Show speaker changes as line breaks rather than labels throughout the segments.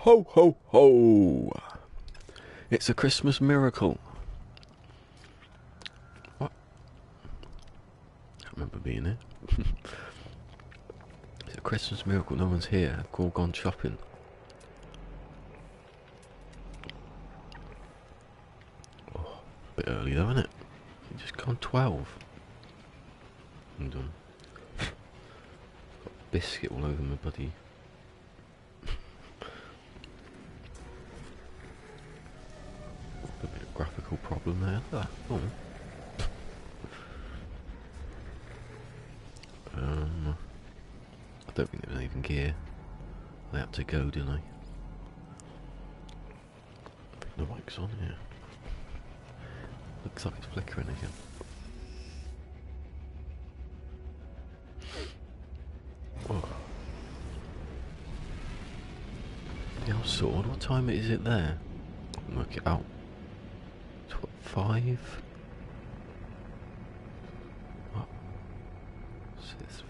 Ho ho ho! It's a Christmas miracle. What? I don't remember being here. It's a Christmas miracle, no one's here. They've all gone shopping. Oh, a bit early though, isn't it? It's just gone 12. I'm done. Got biscuit all over my bloody. A bit of graphical problem there. Look at that. Oh. I don't think there was even gear. I had to go, didn't I? I think the mic's on here. Looks like it's flickering again. Oh. The old sword, what time is it there? Work it out. 5? What? 6,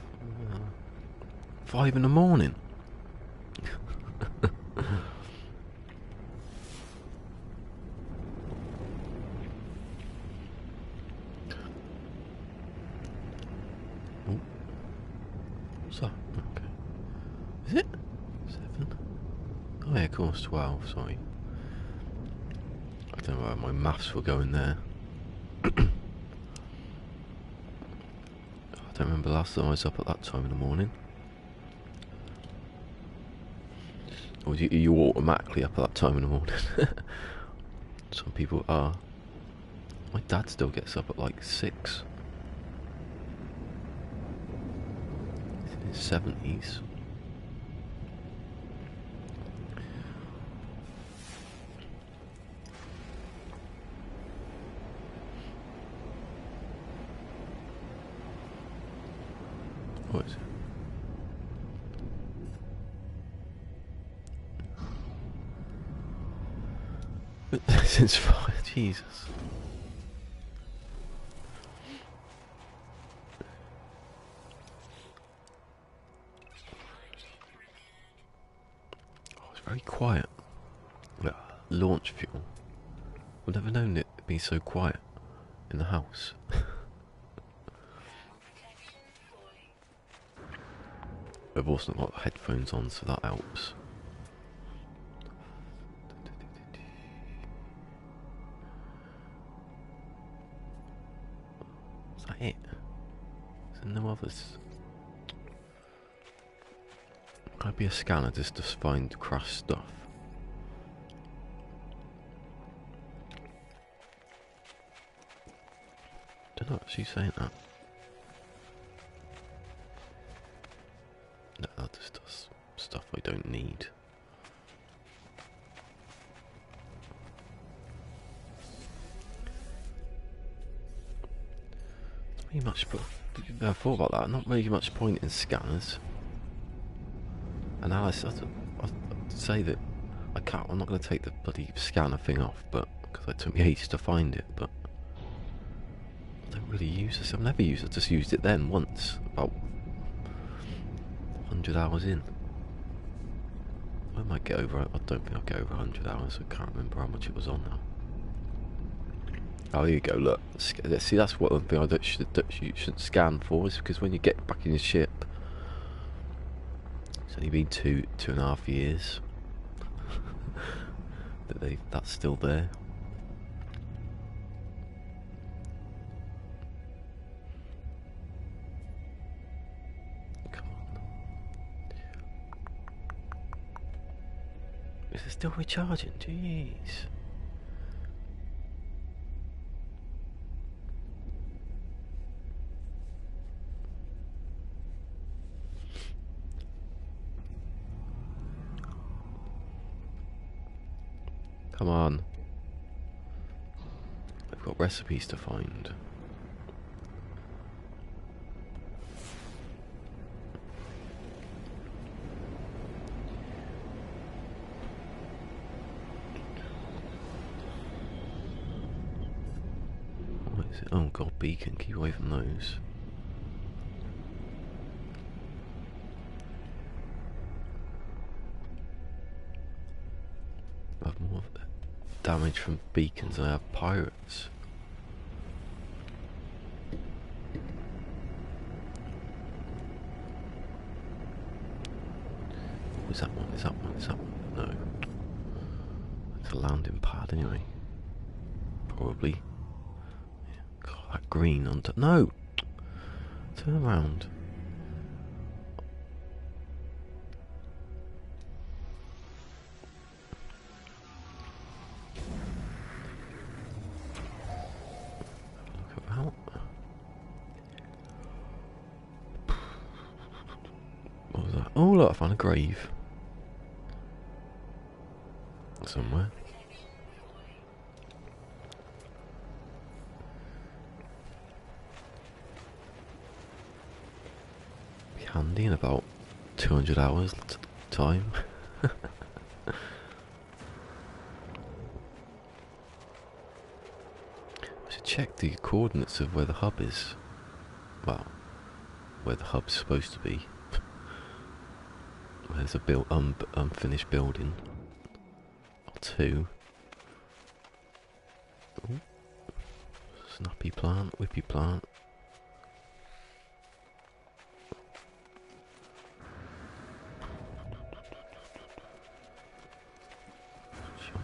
5 in the morning? Oh. What's that? Okay. Is it? 7? Oh yeah, of course, 12, sorry. I don't know why my maths were going there. I don't remember last time I was up at that time in the morning. Or you automatically up at that time in the morning? Some people are. My dad still gets up at like 6. He's in his 70s. What is it? Since 5, Jesus. Oh, it's very quiet. Yeah, launch fuel. I've never known it to be so quiet in the house. I've also got headphones on, so that helps. Is that it? Is there no others? Can I be a scanner just to find crashed stuff? Don't know, she's saying that. No, that just does stuff I don't need. Not really much, but I thought about that. Not really much point in scanners. And Alice, I'd say that I can't. I'm not going to take the bloody scanner thing off, but because it took me ages to find it. But I don't really use this. I've never used it. I just used it then once, about 100 hours in. I might get over. I don't think I'll get over 100 hours. I can't remember how much it was on now. Oh, here you go. Look, see, that's one thing I you shouldn't scan for, is because when you get back in your ship, it's only been 2.5 years that that's still there. Come on. Is it still recharging? Jeez. Come on. I've got recipes to find. What is it? Oh god, beacon, keep away from those. damage from beacons and I have pirates. Oh, is that one? Is that one? Is that one? No. It's a landing pad anyway. Probably. Yeah. God, that green on top. No! Turn around. Look about. What was that? Oh look, I found a grave. Somewhere. Be handy in about 200 hours time. I should check the coordinates of where the hub is. Well, where the hub's supposed to be. There's a unfinished building. Or two. Ooh. Snappy plant, whippy plant. Jump.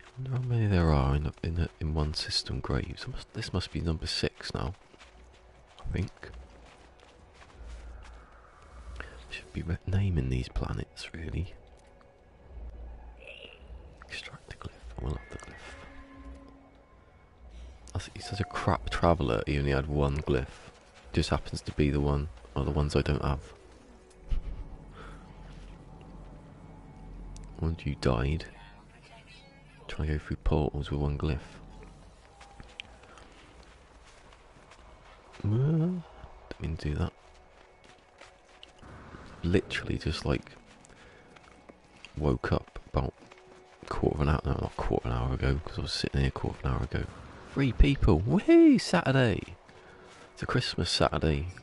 I wonder how many there are in one system graves. This must be number 6 now. I think. Should be naming these planets really. Extract a glyph. I will have the glyph. He's such a crap traveller. He only had one glyph. Just happens to be the one, or the ones I don't have. Once you died, try to go through portals with one glyph. Didn't mean to do that. Literally just like woke up about not quarter of an hour ago, because I was sitting here a quarter of an hour ago. 3 people, woohoo! Saturday. It's a Christmas Saturday.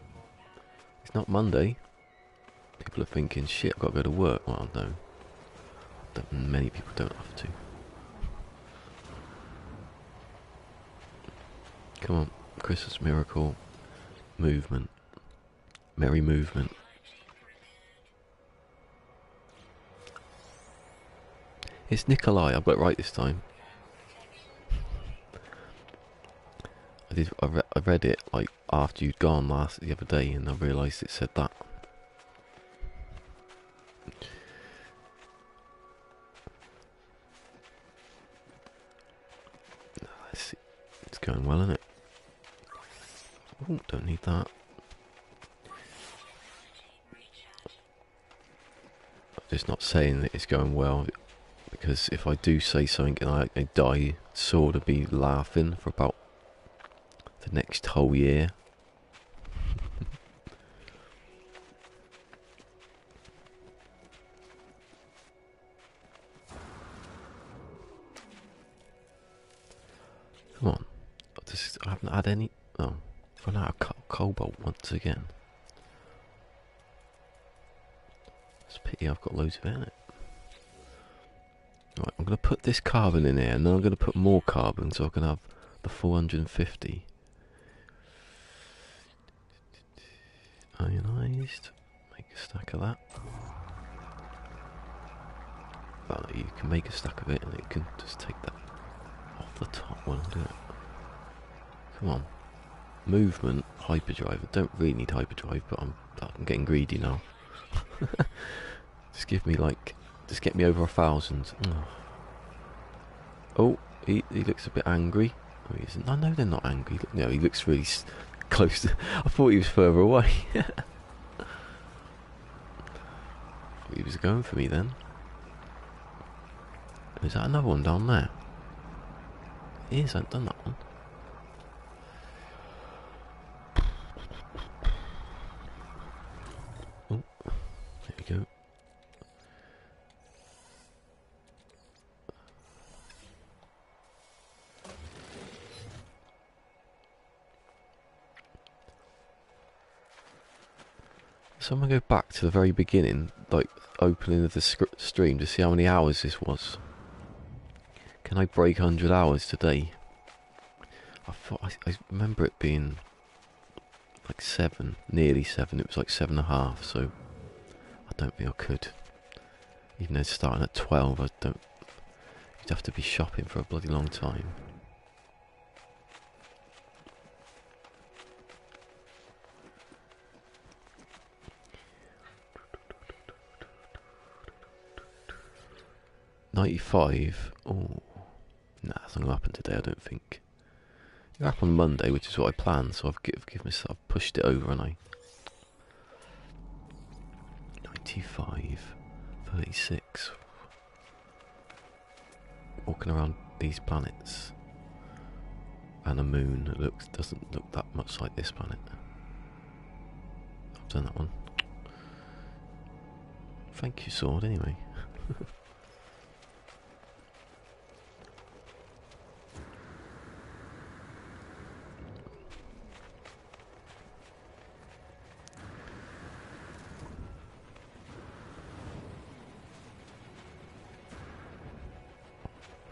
It's not Monday. People are thinking, shit, I've got to go to work. Well, no. Many people don't have to. Come on, Christmas miracle. Movement. Merry movement. It's Nikolai, I got it right this time. I read it like after you'd gone the other day, and I realised it said that. Let's see. It's going well, isn't it? Oh, don't need that. I'm just not saying that it's going well, because if I do say something and I die, sort of be laughing for about the next whole year. Come on. I haven't had any. Oh, I've run out of cobalt once again. It's a pity I've got loads of it in it. Right, I'm going to put this carbon in here, and then I'm going to put more carbon so I can have the 450. Ionized. Make a stack of that. Well, you can make a stack of it, and it can just take that off the top when I do it. Come on. Movement, hyperdrive. I don't really need hyperdrive, but I'm getting greedy now. Just get me over 1,000. Oh, he looks a bit angry. Oh, he isn't. No, they're not angry. No, he looks really close to, I thought he was further away. He was going for me then. Is that another one down there? It is, I haven't done that one. Oh, there we go. Someone go back to the very beginning, like opening of the stream, to see how many hours this was. Can I break 100 hours today? I remember it being like 7, nearly 7. It was like 7.5, so I don't think I could. Even though it's starting at 12, I don't. You'd have to be shopping for a bloody long time. $95. Oh, nah, that's not gonna happen today. I don't think. It'll happen on Monday, which is what I planned. So I've given myself, pushed it over, and I. 95, 36. Walking around these planets and a moon that doesn't look that much like this planet. I've done that one. Thank you, sword. Anyway.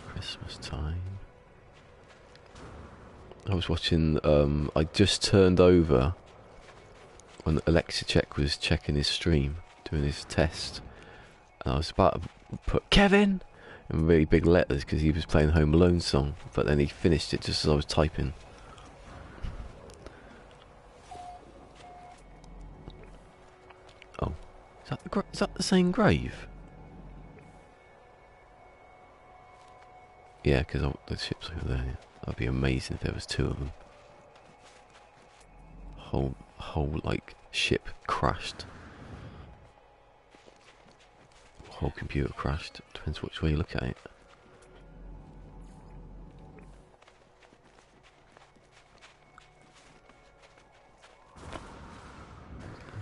Christmas time. I was watching, I just turned over when Alexa Check was checking his stream, doing his test, and I was about to put Kevin in really big letters because he was playing Home Alone song, but then he finished it just as I was typing. Oh, is that the same grave? Yeah, because the ship's over there. Yeah. That'd be amazing if there was 2 of them. Whole like ship crashed. Whole computer crashed. Depends which way you look at it.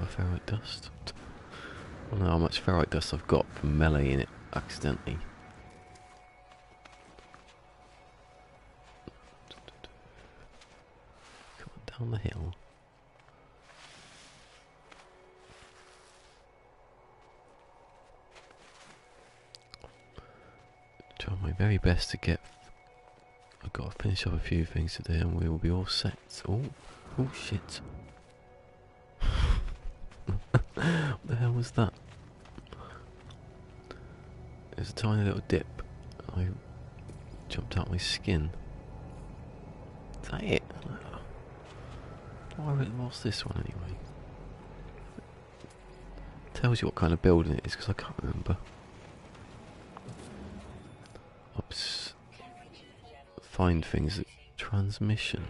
Ferrite dust. I don't know how much ferrite dust I've got from meleeing it accidentally. Down the hill. Try my very best to get. I've got to finish up a few things today, and we will be all set. Oh shit! What the hell was that? There's a tiny little dip. I jumped out my skin. Is that it? What's this one anyway? Tells you what kind of building it is because I can't remember. Oops. Find things at transmission.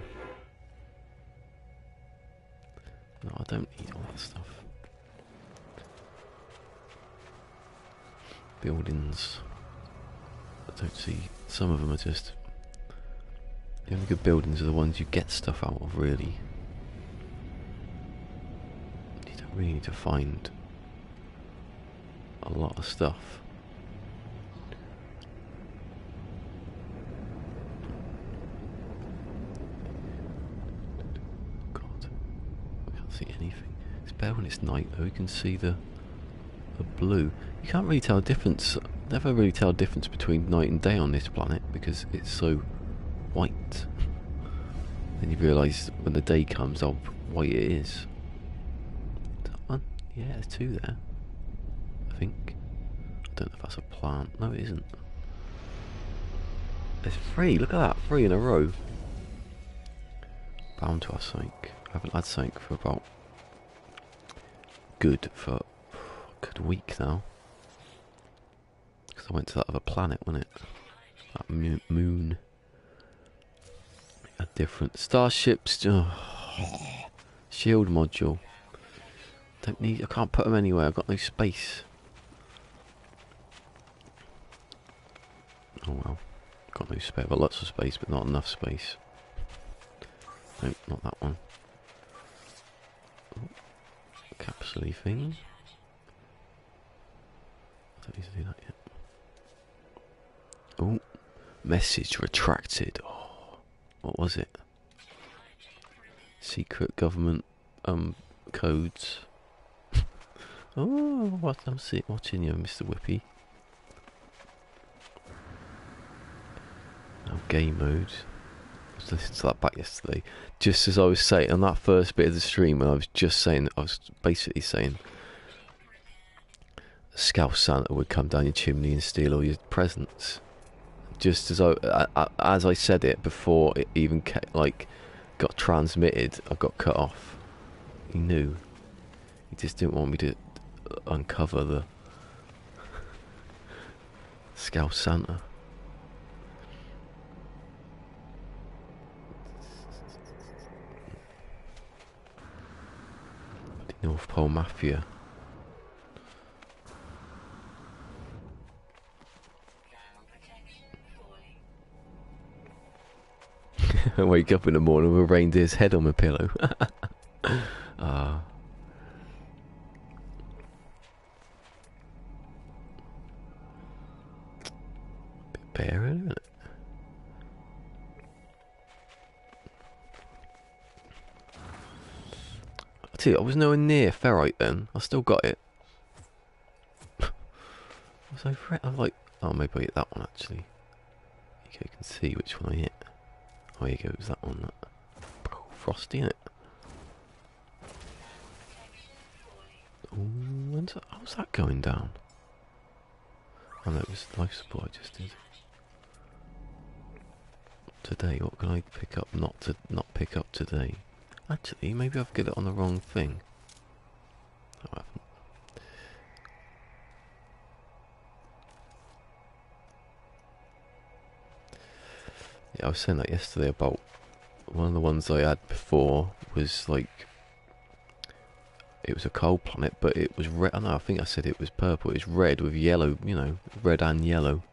No, I don't need all that stuff. Buildings. I don't see. Some of them are just. The only good buildings are the ones you get stuff out of, really. You don't really need to find a lot of stuff. God, I can't see anything. It's better when it's night though, you can see the blue. You can't really tell a difference, never really tell a difference between night and day on this planet because it's so white. Then you realise when the day comes how white it is. That one? Yeah, there's 2 there. I think. I don't know if that's a plant. No, it isn't. There's 3. Look at that. 3 in a row. Bound to have something. I haven't had something for about for a good week now. Because I went to that other planet, wasn't it? That moon. A different starships. Oh. Shield module. Don't need. I can't put them anywhere. I've got no space. Oh well. Got no space. I've got lots of space, but not enough space. Nope, not that one. Oh, capsule thing. I don't need to do that yet. Oh, message retracted. Oh, what was it? Secret government codes. Oh, what I'm watching you, Mr. Whippy. Now game mode. I was listening to that back yesterday. Just as I was saying on that first bit of the stream, when I was just saying, I was basically saying, Scout Santa would come down your chimney and steal all your presents. Just as I said it before it even got transmitted, I got cut off. He knew. He just didn't want me to uncover the Scout Santa. The North Pole Mafia. I wake up in the morning with a reindeer's head on my pillow. Bit bare, isn't it? I tell you, I was nowhere near ferrite then. I still got it. I'm like, oh, maybe I hit that one actually. You can see which one I hit. Oh, here goes that one. Frosty, innit? Ooh, how's that going down? Oh no, it was life support I just did. Today, what can I pick up? Not pick up today. Actually, maybe I've got it on the wrong thing. No, I haven't. Yeah, I was saying that yesterday about one of the ones I had before was like, it was a cold planet, but it was red. I think I said it was purple. It's red with yellow, you know, red and yellow.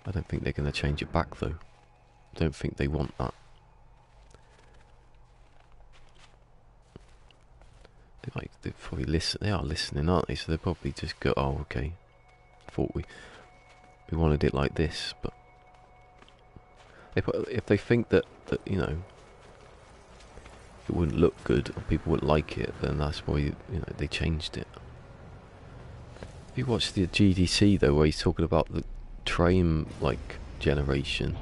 I don't think they're going to change it back though. I don't think they want that. They probably listen. They are listening, aren't they? So they probably just go, "Oh, okay. Thought we wanted it like this," but if they think that you know it wouldn't look good or people wouldn't like it, then that's why you know they changed it. If you watch the GDC though, where he's talking about the train generation,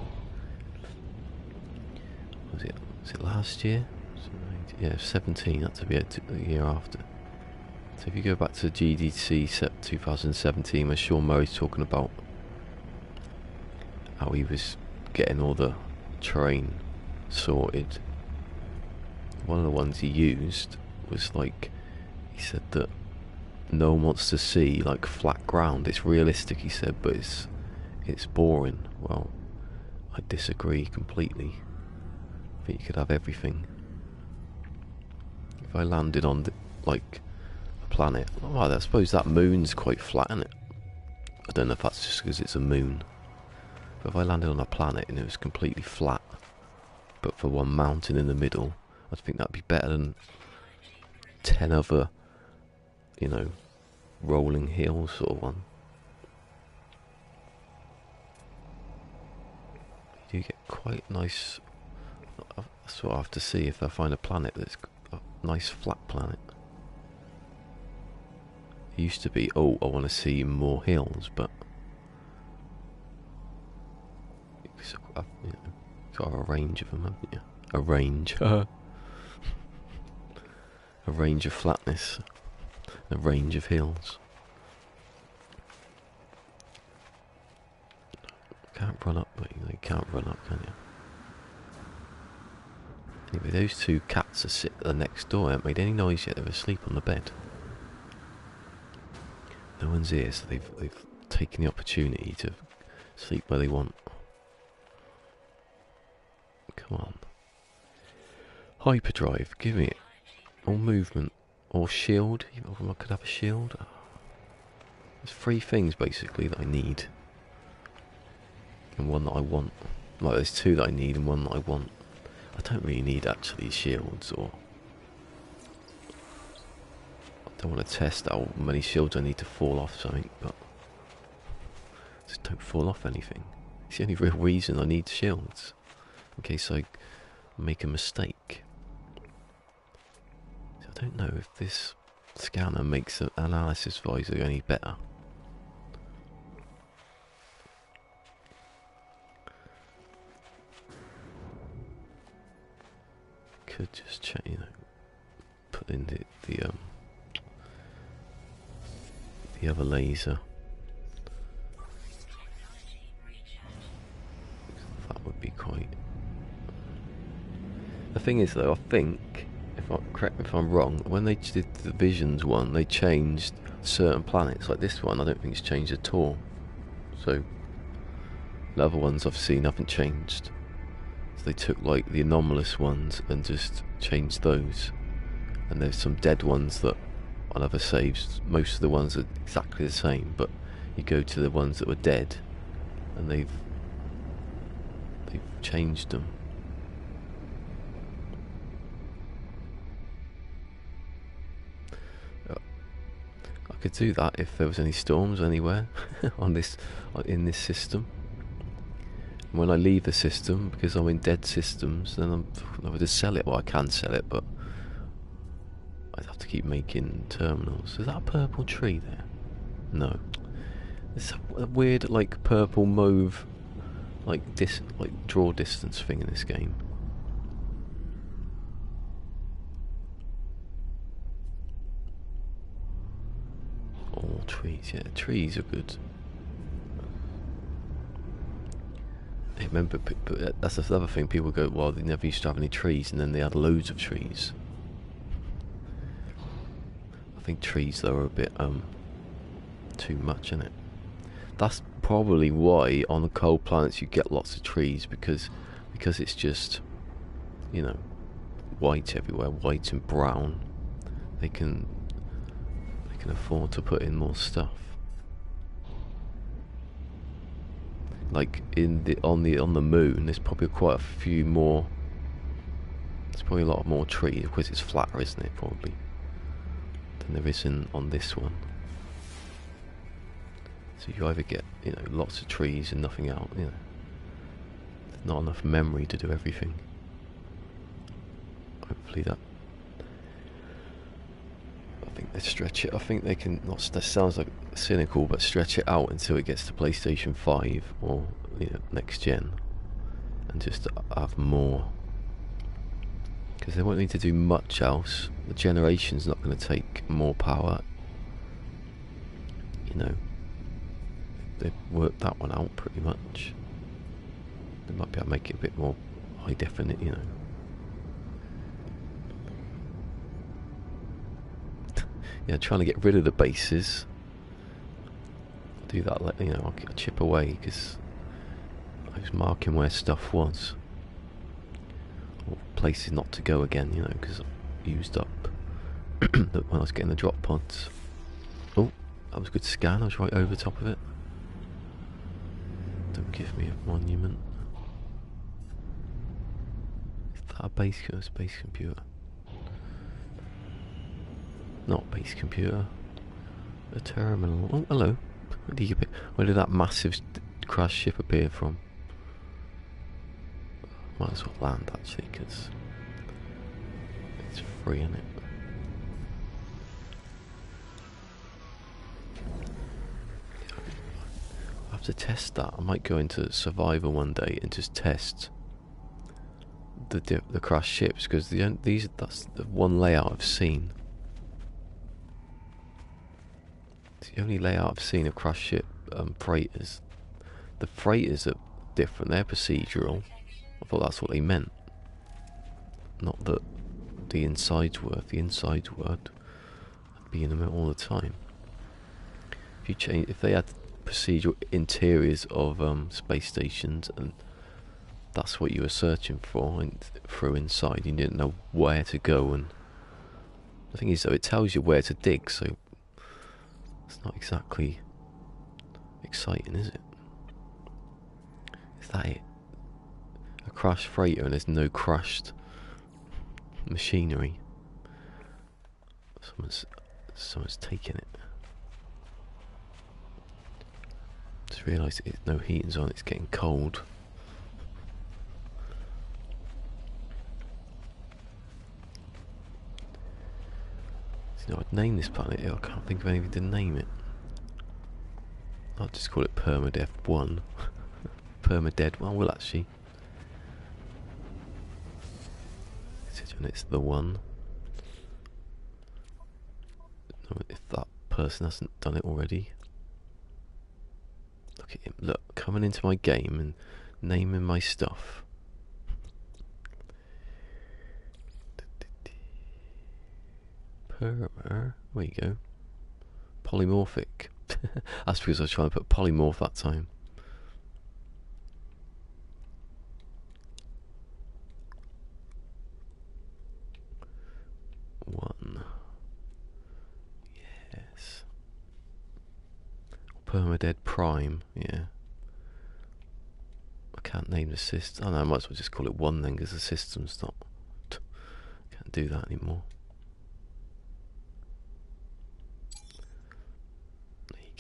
was it last year? Yeah, 17. That to be a year after. So if you go back to GDC 2017, where Sean Murray's talking about how he was getting all the train sorted, one of the ones he used was he said that no one wants to see flat ground. It's realistic, he said, but it's boring. Well, I disagree completely. I think you could have everything. If I landed on a planet, well, I suppose that moon's quite flat, isn't it? I don't know if that's just because it's a moon. But if I landed on a planet and it was completely flat, but for one mountain in the middle, I think that'd be better than 10 other, you know, rolling hills sort of one. You do get quite nice. That's what I have to see if I find a planet that's a nice flat planet. It used to be, oh, I want to see more hills, but you've got a range of them, haven't you? A range. A range of flatness. A range of hills. Can't run up, but you can't run up, can you? Anyway, those two cats are sitting at the next door. Haven't made any noise yet. They're asleep on the bed. No one's here, so they've taken the opportunity to sleep where they want. Come on. Hyperdrive, give me it. Or movement. Or shield. Either of them I could have a shield. There's 3 things basically that I need. And one that I want. Well, there's 2 that I need and 1 that I want. I don't really need actually shields, or I don't want to test how many shields I need to fall off something, but just don't fall off anything. It's the only real reason I need shields, in case I make a mistake. So I don't know if this scanner makes the analysis visor any better. Could just check, you know, put in the other laser. That would be quite. The thing is, though, I think, correct me if I'm wrong, when they did the Visions one, they changed certain planets. Like this one, I don't think it's changed at all. So the other ones I've seen haven't changed. So they took like the anomalous ones and just changed those. And there's some dead ones that on other saves, most of the ones are exactly the same, but you go to the ones that were dead and they've changed them. I could do that if there was any storms anywhere in this system. And when I leave the system, because I'm in dead systems, then I would just sell it. Well, I can sell it, but I'd have to keep making terminals. Is that a purple tree there? No. There's a weird, like, purple mauve, like draw distance thing in this game. All trees, yeah, trees are good. I remember, but that's the other thing. People go, well, they never used to have any trees, and then they had loads of trees. I think trees though are a bit too much, isn't it? That's probably why on the cold planets you get lots of trees, because it's just, you know, white everywhere, white and brown. They can afford to put in more stuff. Like on the moon, there's probably quite a few more. There's probably a lot more trees because it's flatter, isn't it? Probably than there is on this one. So you either get, you know, lots of trees and nothing else. You know, not enough memory to do everything. Hopefully that. I think they stretch it. I think they can. Not. That sounds like cynical, but stretch it out until it gets to PlayStation 5 or, you know, next gen, and just have more. Because they won't need to do much else. The generation's not going to take more power. You know, they've worked that one out pretty much. They might be able to make it a bit more high definite, you know. Yeah, trying to get rid of the bases. Do that, you know, I'll chip away because I was marking where stuff was. Or places not to go again, you know, because I used up when I was getting the drop pods. Oh, that was a good scan, I was right over top of it. Don't give me a monument. Is that a base computer? Not base computer. A terminal. Oh, hello. Where did that massive crashed ship appear from? Might as well land actually, because it's free, isn't it? I have to test that. I might go into Survivor one day and just test the crashed ships, because that's the one layout I've seen. It's the only layout I've seen of crashed ship freighters. The freighters are different. They're procedural. I thought that's what they meant. Not that the insides were. The insides were. I'd be in them all the time. If they had procedural interiors of space stations, and that's what you were searching for, and through inside, you didn't know where to go. And the thing is, though, it tells you where to dig, so it's not exactly exciting, is it? Is that it? A crashed freighter and there's no crashed machinery. Someone's taken it. Just realised it's no heating's on, it's getting cold. You know, I'd name this planet. I can't think of anything to name it. I'll just call it PermaDEAD 1. PermaDEAD 1 will actually. And it's the one. If that person hasn't done it already. Look at him. Look, coming into my game and naming my stuff. Where you go. Polymorphic. That's because I was trying to put polymorph that time. One. Yes. PermaDEAD Prime. Yeah. I can't name the system. Oh no, I might as well just call it 1 then, because the system's not. Can't do that anymore.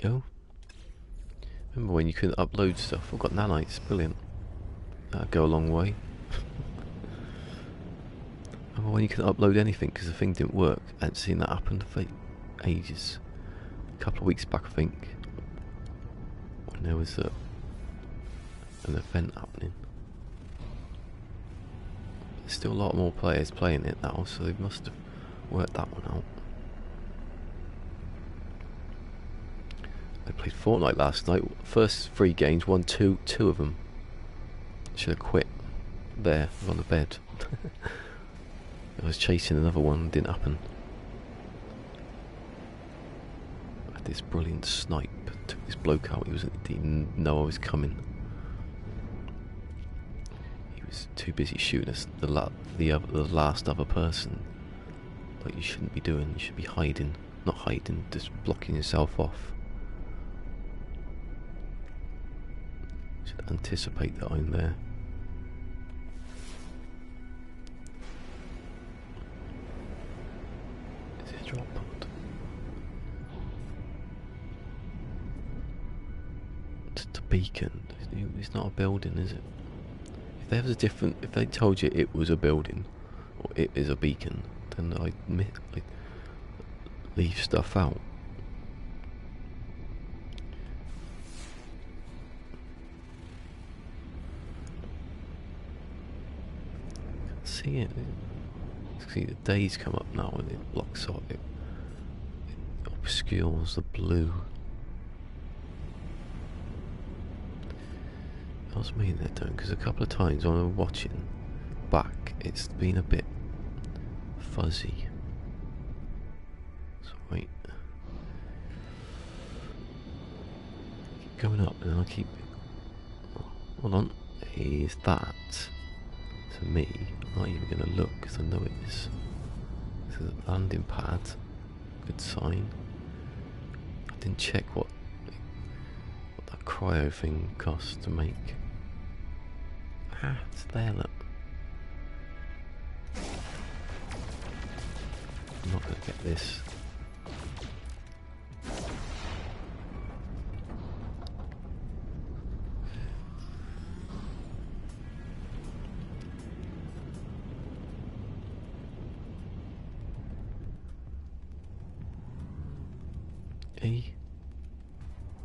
Go. Remember when you couldn't upload stuff? I've got nanites, brilliant. That'd go a long way. Remember when you couldn't upload anything because the thing didn't work? I hadn't seen that happen for ages. A couple of weeks back, I think, when there was an event happening. There's still a lot more players playing it now, so they must have worked that one out. I played Fortnite last night. First 3 games, won two of them. Should have quit. There, I was on the bed. I was chasing another one, didn't happen. I had this brilliant snipe. Took this bloke out. He didn't know I was coming. He was too busy shooting us. The last other person. Like you shouldn't be doing. You should be hiding. Not hiding, just blocking yourself off. Should anticipate that I'm there. Is it a drop pod? It's a beacon. It's not a building, is it? If there was a different, if they told you it was a building or it is a beacon, then I'd leave stuff out. See it. See the days come up now and it blocks out. It obscures the blue. How's me they're doing? Because a couple of times when I'm watching back, it's been a bit fuzzy. So wait. Keep going up and then I keep. Hold on. Is that? To me, I'm not even going to look because I know it is. This is a landing pad. Good sign. I didn't check what that cryo thing costs to make. Ah, it's there, look. I'm not going to get this.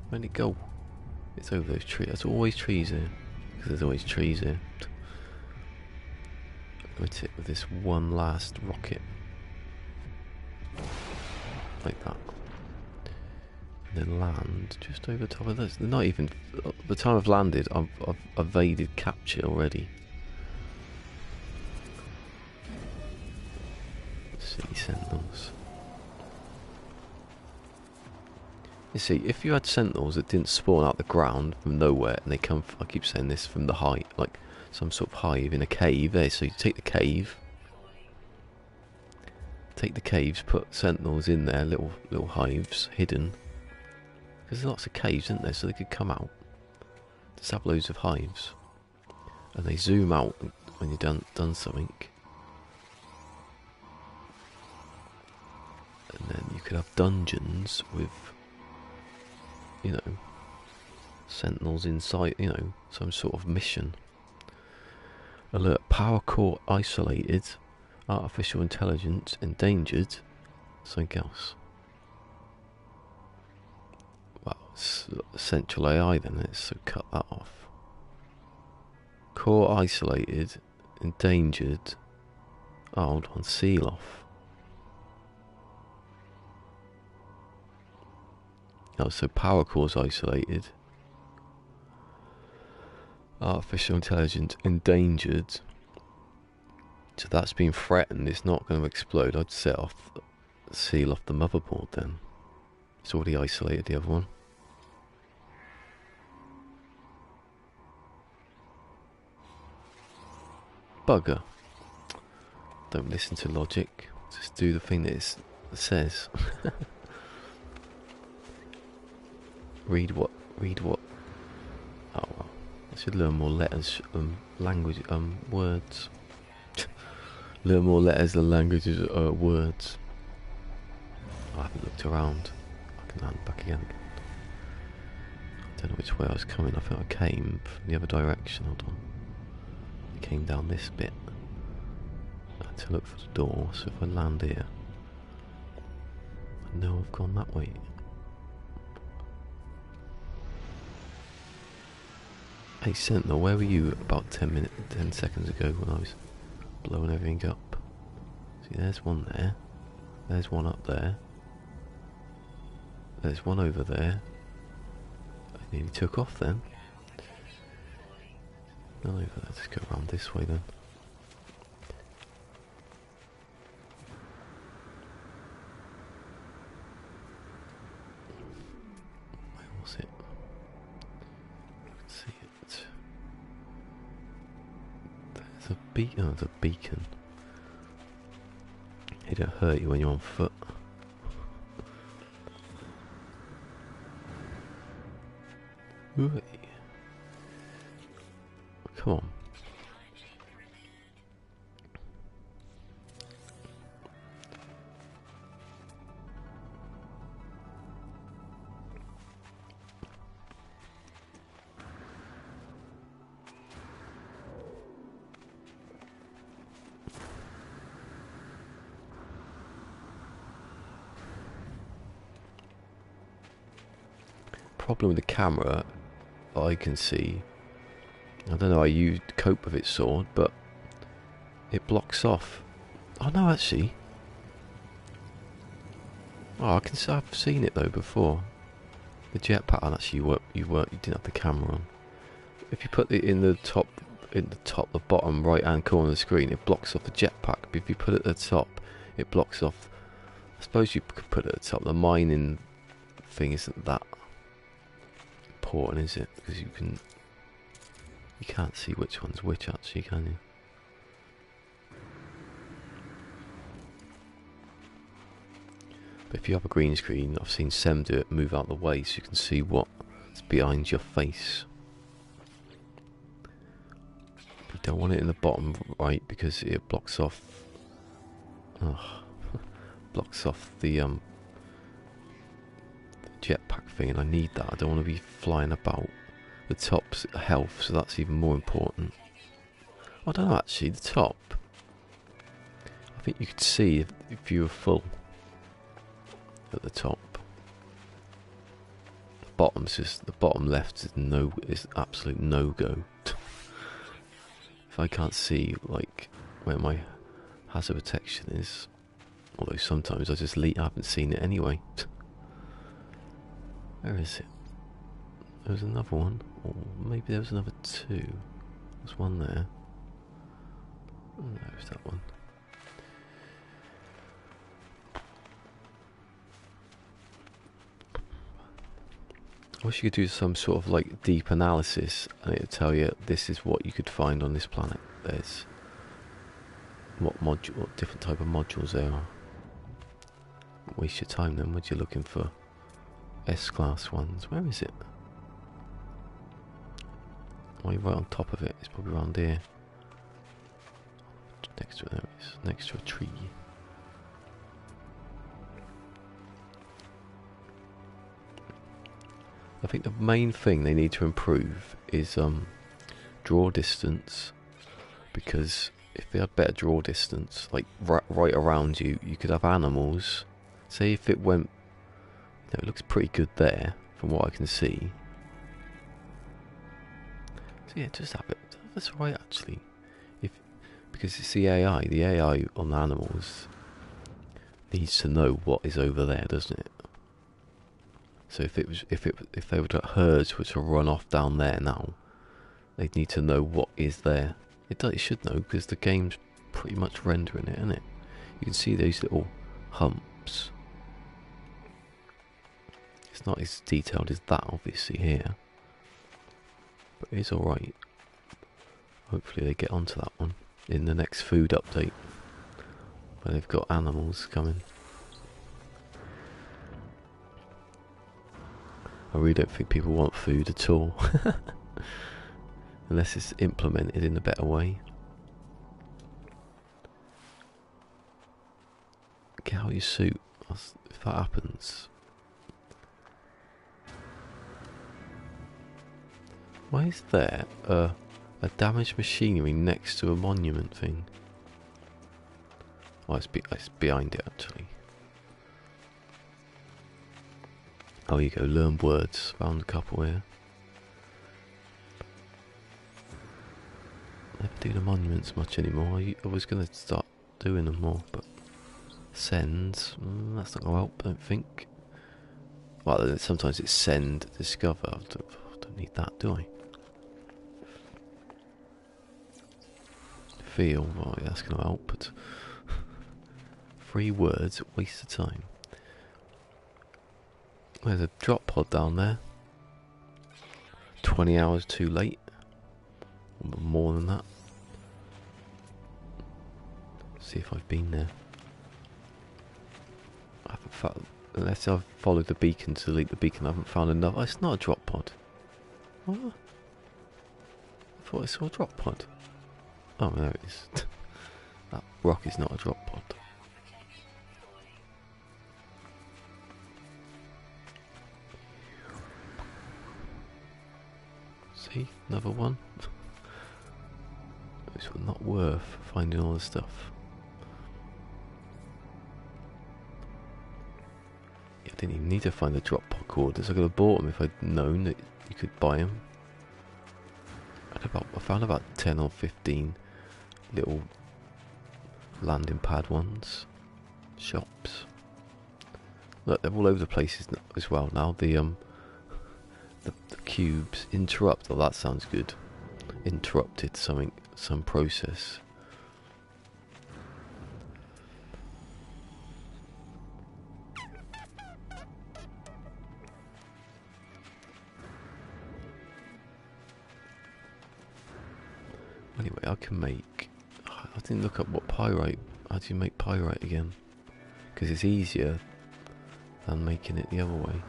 Where'd it go? It's over those trees. There's always trees here. Because there's always trees here. I'm going to hit with this one last rocket. Like that. And then land just over top of this. They're not even... By the time I've landed, I've evaded capture already. City sentinels. You see, if you had sentinels that didn't spawn out the ground from nowhere, and they come, I keep saying this, from the height, like some sort of hive in a cave there, so you take the caves, put sentinels in there, little hives, hidden, because there's lots of caves, isn't there, so they could come out, just have loads of hives, and they zoom out when you've done something, and then you could have dungeons with, you know, sentinels inside, you know, some sort of mission. Alert, power core isolated, artificial intelligence endangered, Something else. Well, it's central AI then, so cut that off. Core isolated, endangered. Oh, hold on, seal off. Oh, so power core's isolated. Artificial intelligence endangered. So that's been threatened. It's not going to explode. I'd seal off the motherboard then. It's already isolated the other one. Bugger. Don't listen to logic. Just do the thing that it says. Read what? Oh well. I should learn more letters, language, words. Learn more letters than languages, words. I haven't looked around. I can land back again. I don't know which way I was coming. I think I came from the other direction. Hold on. I came down this bit. I had to look for the door, so if I land here, I know I've gone that way. Hey Sentinel, where were you about 10 seconds ago when I was blowing everything up? See, there's one there. There's one up there. There's one over there. I nearly took off then. Not over there, just go around this way then. Where was it? I can see it. There's a beacon. Oh, there's a beacon. It don't hurt you when you're on foot. Ooh. Come on. Problem with the camera I can see, I don't know how you cope with its sword, but it blocks off. Oh no, actually. Oh, I've seen it though before. The jetpack, and actually you didn't have the camera on. If you put it in the bottom right hand corner of the screen, it blocks off the jetpack. But if you put it at the top, it blocks off. I suppose you could put it at the top. The mining thing isn't that important, is it? Because you can't see which one's which actually, can you? But if you have a green screen, I've seen Sem do it, move out the way so you can see what's behind your face. You don't want it in the bottom right because it blocks off blocks off the jetpack thing, and I need that. I don't want to be flying about. The top's health, so that's even more important. I don't know actually, the top, I think you could see if you were full at the top. The bottom left is absolute no-go. If I can't see like where my hazard protection is, although sometimes I haven't seen it anyway. Where is it? There was another one, or maybe there was another two. There's one there. Oh, there's that one. I wish you could do some sort of like deep analysis and it would tell you this is what you could find on this planet. There's what different type of modules there are. Waste your time then when you're looking for S-class ones. Where is it? Oh, you're right on top of it. It's probably around here. Next to it, there it is. Next to a tree. I think the main thing they need to improve is draw distance, because if they had better draw distance, like right around you, you could have animals Say if it went, it looks pretty good there from what I can see. So yeah, just have it. That's right, actually. Because it's the AI. The AI on animals needs to know what is over there, doesn't it? So if they were to herds were to run off down there now, they'd need to know what is there. It should know because the game's pretty much rendering it, isn't it? You can see those little humps. It's not as detailed as that, obviously, here, but it's all right. Hopefully they get onto that one in the next food update, where they've got animals coming. I really don't think people want food at all. Unless it's implemented in a better way. Get out your suit. If that happens. Why is there a damaged machinery next to a monument thing? Oh, it's behind it, actually. Oh, you go. Learn words. Found a couple here. Never do the monuments much anymore. I was going to start doing them more, but sends, that's not going to help, I don't think. Well, sometimes it's send, discover. I don't need that, do I? Feel, well, yeah, that's going to help, but 3 words, waste of time. There's a drop pod down there. 20 hours too late. Or more than that. See if I've been there. I haven't found, unless I've followed the beacon to delete the beacon, I haven't found enough. Oh, it's not a drop pod. What? I thought I saw a drop pod. Oh, there it is. That rock is not a drop pod. See, another one. Those were not worth finding all the stuff. Yeah, I didn't even need to find the drop pod coordinates. I could have bought them if I'd known that you could buy them. I found about 10 or 15 little landing pad ones. Shops. Look, they're all over the place as well now. The cubes interrupt. Oh, that sounds good. Interrupted some process. Anyway, I can make. I didn't look up what pyrite. How do you make pyrite again? Because it's easier than making it the other way.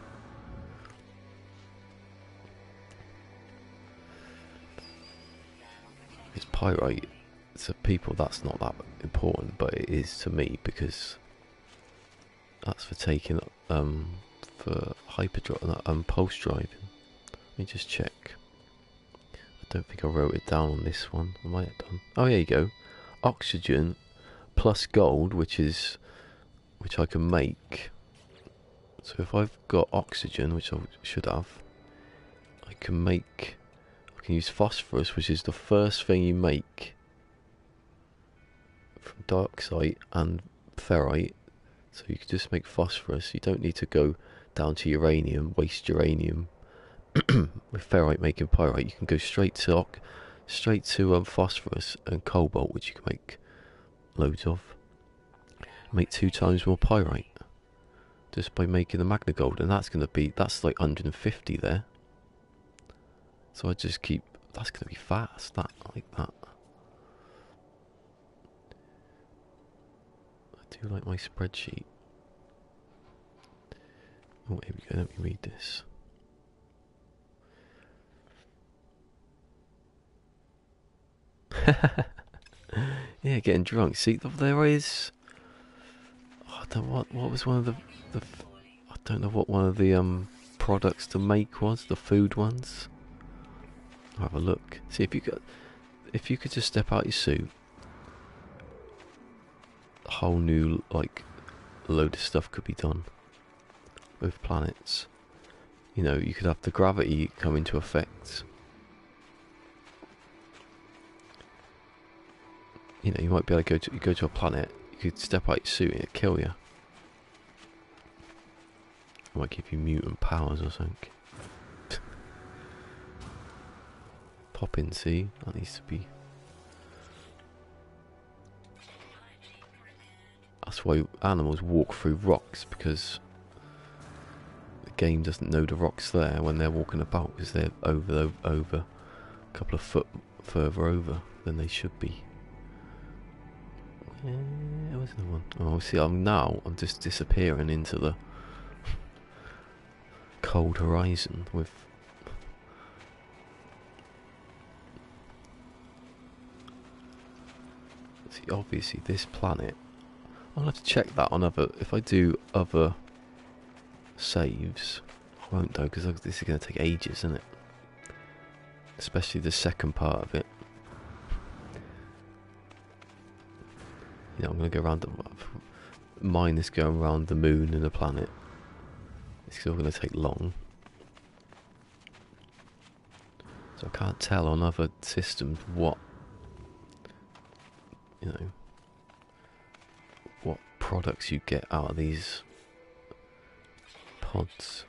It's pyrite. To people, that's not that important, but it is to me because that's for taking for hyperdrive pulse driving. Let me just check. I don't think I wrote it down on this one. I might have done. Oh, there you go. Oxygen plus gold, which I can make. So if I've got oxygen, which I should have, I can use phosphorus, which is the first thing you make from dioxide and ferrite. So you can just make phosphorus. You don't need to go down to uranium, waste uranium. With ferrite making pyrite, you can go straight to phosphorus and cobalt, which you can make loads of. Make 2 times more pyrite just by making the magna gold, and that's like 150 there. So I just keep. That's gonna be fast. That like that. I do like my spreadsheet. Oh, here we go. Let me read this. Yeah, getting drunk. See, there is. Oh, I don't know what was one of the. I don't know what one of the products to make was. The food ones. I'll have a look. See if you could just step out your suit. A whole new like a load of stuff could be done with planets. You know, you could have the gravity come into effect. You know, you might be able to go to a planet, you could step out your suit and it'd kill you. It might give you mutant powers or something. Pop in, see? That needs to be... That's why animals walk through rocks, because the game doesn't know the rock's there when they're walking about, because they're over a couple of foot further over than they should be. There was another one. Oh, see, I'm just disappearing into the cold horizon with... See, obviously this planet, I'll have to check that on other... If I do other saves, I won't though, because this is going to take ages, isn't it? Especially the second part of it. You know, I'm going to go around mine is going around the moon and the planet. It's still going to take long. So I can't tell on other systems what, you know, what products you get out of these pods.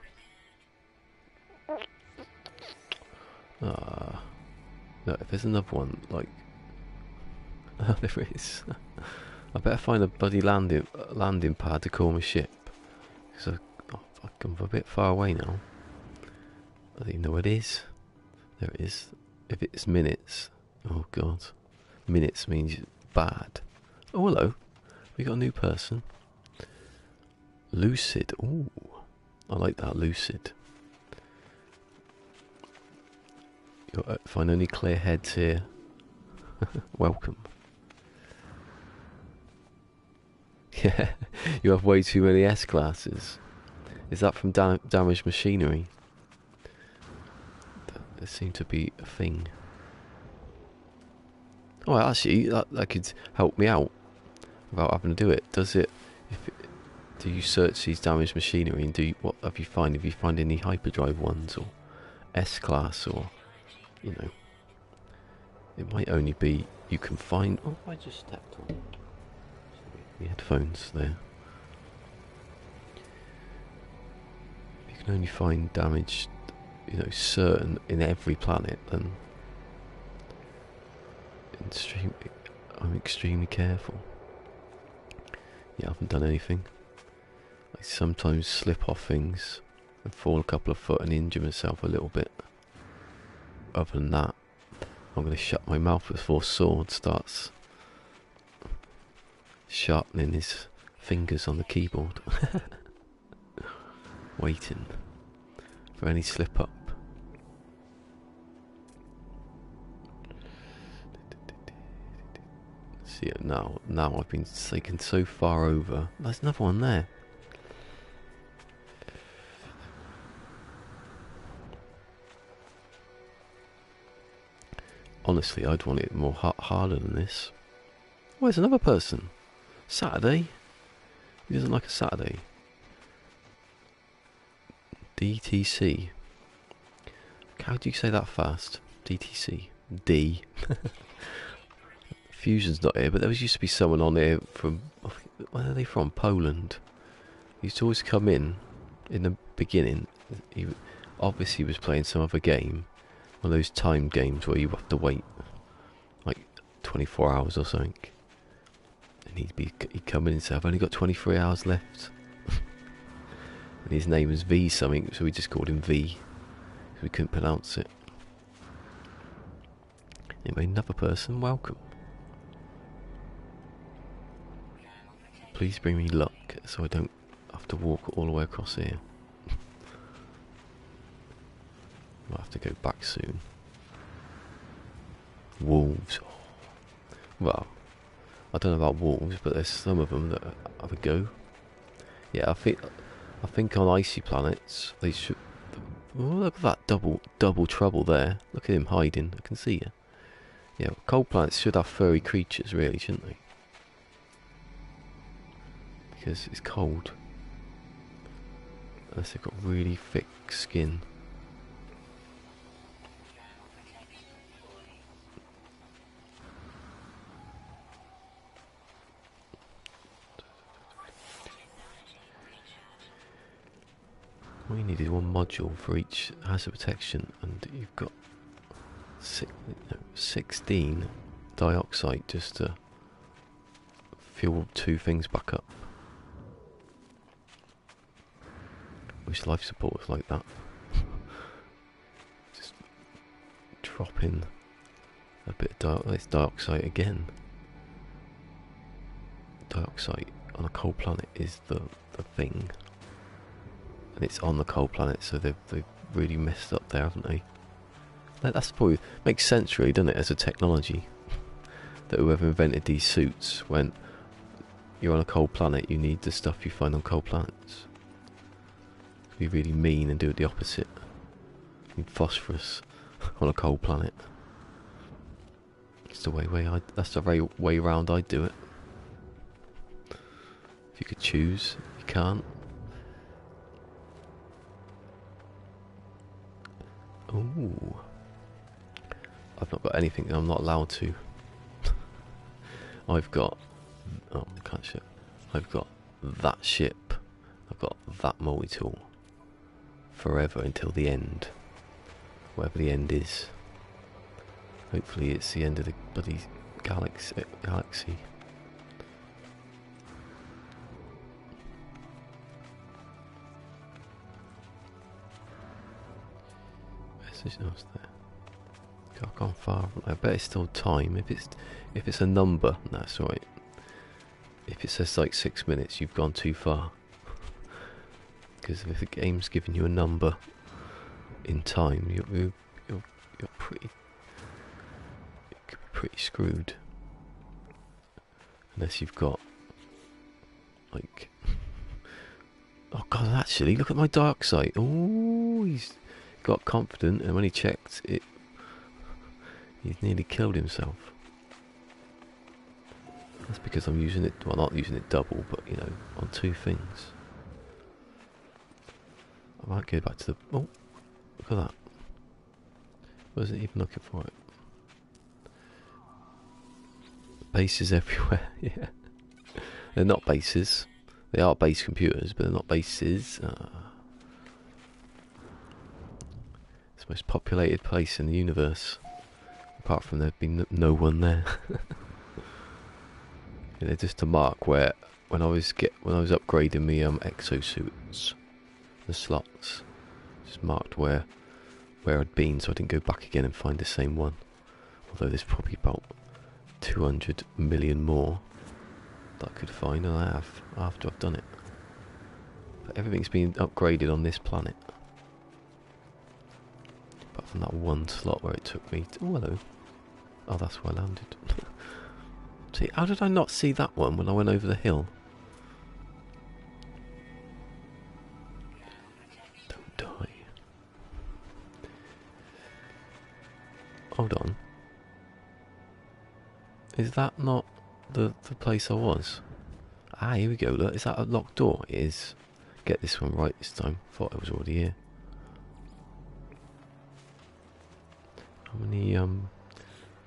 Look, if there's another one, like... Oh, there is. I better find a bloody landing pad to call my ship. Because I'm a bit far away now. I don't even know what it is. There it is. If it's minutes. Oh god. Minutes means bad. Oh hello. We got a new person. Lucid. Ooh. I like that, lucid. Find only clear heads here. Welcome. Yeah, you have way too many S-classes. Is that from damaged machinery? There seemed to be a thing. Oh, actually, that could help me out without having to do it. Does it? Do you search these damaged machinery and what have you find? Have you find any hyperdrive ones or S-class or, you know? It might only be you can find. Oh, I just stepped on the headphones there. You can only find damage, you know, certain in every planet. Then I'm extremely careful. Yeah, I haven't done anything. I sometimes slip off things and fall a couple of foot and injure myself a little bit. Other than that, I'm going to shut my mouth before Sword starts sharpening his fingers on the keyboard. Waiting for any slip up. See it now I've been taken so far over. There's another one there. Honestly, I'd want it more harder than this. Where's another person? Saturday? He doesn't like a Saturday. DTC. How do you say that fast? DTC. D. Fusion's not here, but there used to be someone on here from... Where are they from? Poland. He used to always come in the beginning. He obviously was playing some other game. One of those time games where you have to wait like 24 hours or something. And he'd come in and say, I've only got 23 hours left. And his name was V something, so we just called him V. Because we couldn't pronounce it. Anyway, another person, welcome. Please bring me luck so I don't have to walk all the way across here. I'll have to go back soon. Wolves. Oh. Well, I don't know about wolves, but there's some of them that have a go. Yeah, I think on icy planets they should. Oh, look at that double trouble there. Look at him hiding. I can see you. Yeah, cold planets should have furry creatures, really, shouldn't they? because it's cold. Unless they've got really thick skin. We needed one module for each hazard protection, and you've got 16 dioxide just to fuel 2 things back up. Wish life support was like that. Just drop in a bit of dioxide again. Dioxide on a cold planet is the thing. And it's on the cold planet, so they've really messed up there, haven't they? That's probably makes sense, really, doesn't it, as a technology? That whoever invented these suits, when you're on a cold planet, you need the stuff you find on cold planets. Be really mean and do it the opposite. You need phosphorus on a cold planet. That's the way round I'd do it. If you could choose, you can't. Ooh. I've not got anything, I'm not allowed to. I've got... oh, I can't show. I've got that ship. I've got that multi-tool. Forever until the end. Whatever the end is. Hopefully it's the end of the bloody galaxy. Message notes there. I've gone far. I bet it's still time. If it's a number, that's right. If it says like 6 minutes, you've gone too far. Because if the game's giving you a number in time, you're pretty screwed. Unless you've got like, oh god, actually look at my dioxide. Oh, he's got confident, and when he checked it, he's nearly killed himself. That's because I'm using it, well, not using it double, but you know, on 2 things. I might go back to the... oh, look at that. Wasn't even looking for it. Bases everywhere, yeah. They're not bases. They are base computers, but they're not bases. It's the most populated place in the universe. Apart from there being no one there. You know, just to mark where... when I was upgrading my exosuits, the slots, just marked where I'd been, so I didn't go back again and find the same one. Although there's probably about 200 million more that I could find, and I have after I've done it. But everything's been upgraded on this planet, apart from that one slot where it took me to... oh, hello. Oh, that's where I landed. See, how did I not see that one when I went over the hill? Don't die. Hold on. Is that not the place I was? Ah, here we go. Look, is that a locked door? It is. Get this one right this time. Thought I was already here. How many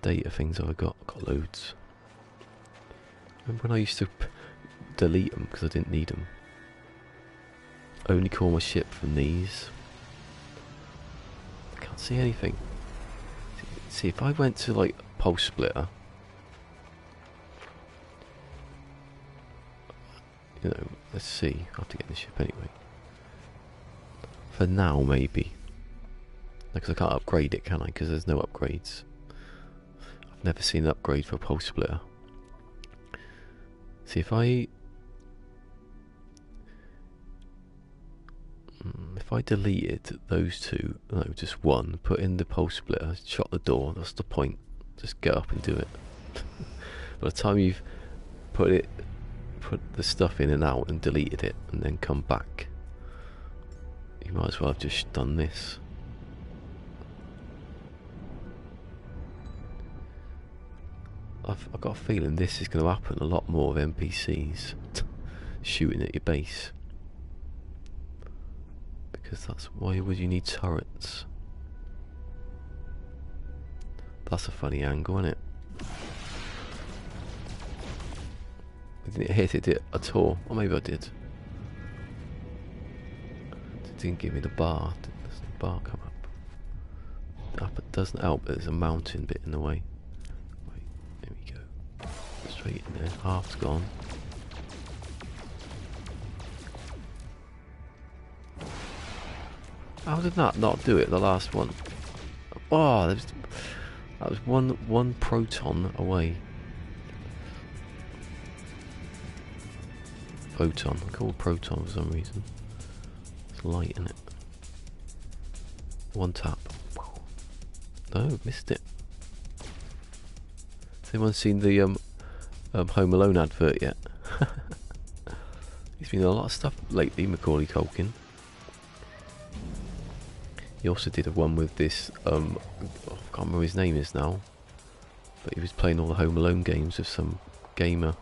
data things have I got? I've got loads. Remember when I used to delete them because I didn't need them? Only call my ship from these. I can't see anything. See, if I went to like pulse splitter, you know, let's see. I have to get the ship anyway. For now, maybe. Because I can't upgrade it, can I? Because there's no upgrades. I've never seen an upgrade for a pulse splitter. See, if I deleted those 2, no, just one, put in the pulse splitter, shut the door, that's the point. Just get up and do it. By the time you've put the stuff in and out and deleted it and then come back, you might as well have just done this. I've got a feeling this is going to happen a lot more with NPCs. shooting at your base. Because that's why would you need turrets? That's a funny angle, isn't it? I didn't hit it at all. Or maybe I did. It didn't give me the bar. Does the bar come up? Up it doesn't help, but there's a mountain bit in the way. Wait, there we go. Straight in there. Half's gone. How did that not do it, the last one? Oh, that was one proton away. Photon. I call it proton for some reason. It's light in it. One tap. No, missed it. Has anyone seen the Home Alone advert yet? He's been in a lot of stuff lately, Macaulay Culkin. He also did a one with this, I can't remember what his name is now, but he was playing all the Home Alone games with some gamer.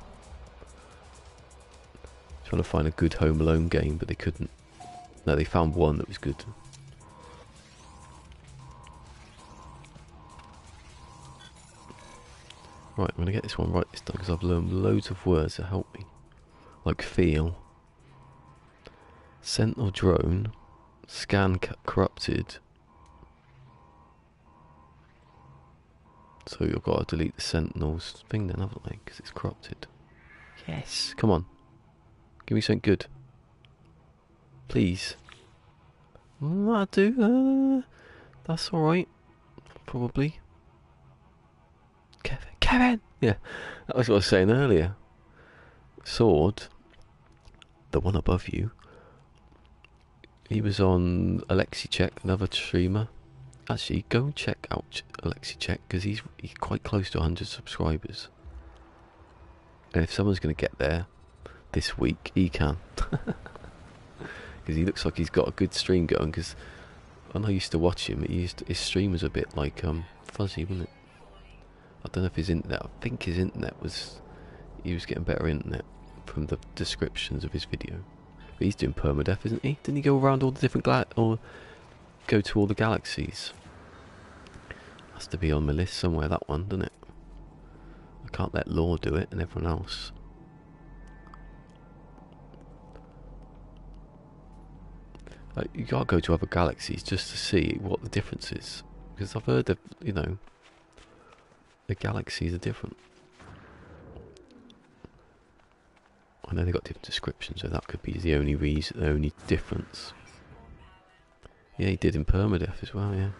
Trying to find a good Home Alone game, but they couldn't. No, they found one that was good. Right, I'm going to get this one right this time, because I've learned loads of words that help me. Like feel, sentinel drone, scan corrupted. So you've got to delete the sentinels thing then, haven't I? Because it's corrupted. Yes, come on. Give me something good. Please. That'll do. That's alright. Probably. Kevin! Yeah, that was what I was saying earlier. Sword, the one above you, he was on AlexiCheck, another streamer. Actually, go and check out AlexiCheck, because he's quite close to 100 subscribers. And if someone's going to get there this week, he can. Because he looks like he's got a good stream going, because when I used to watch him, his stream was a bit like fuzzy, wasn't it? I don't know if his internet, I think his internet was, he was getting better internet from the descriptions of his video. But he's doing PermaDEAD, isn't he? Didn't he go around all the different or go to all the galaxies? Has to be on my list somewhere, that one, doesn't it? I can't let Law do it and everyone else. You gotta go to other galaxies just to see what the difference is. Because I've heard of, you know, the galaxies are different. I know they've got different descriptions, so that could be the only reason, the only difference. Yeah, he did in PermaDEAD as well, yeah.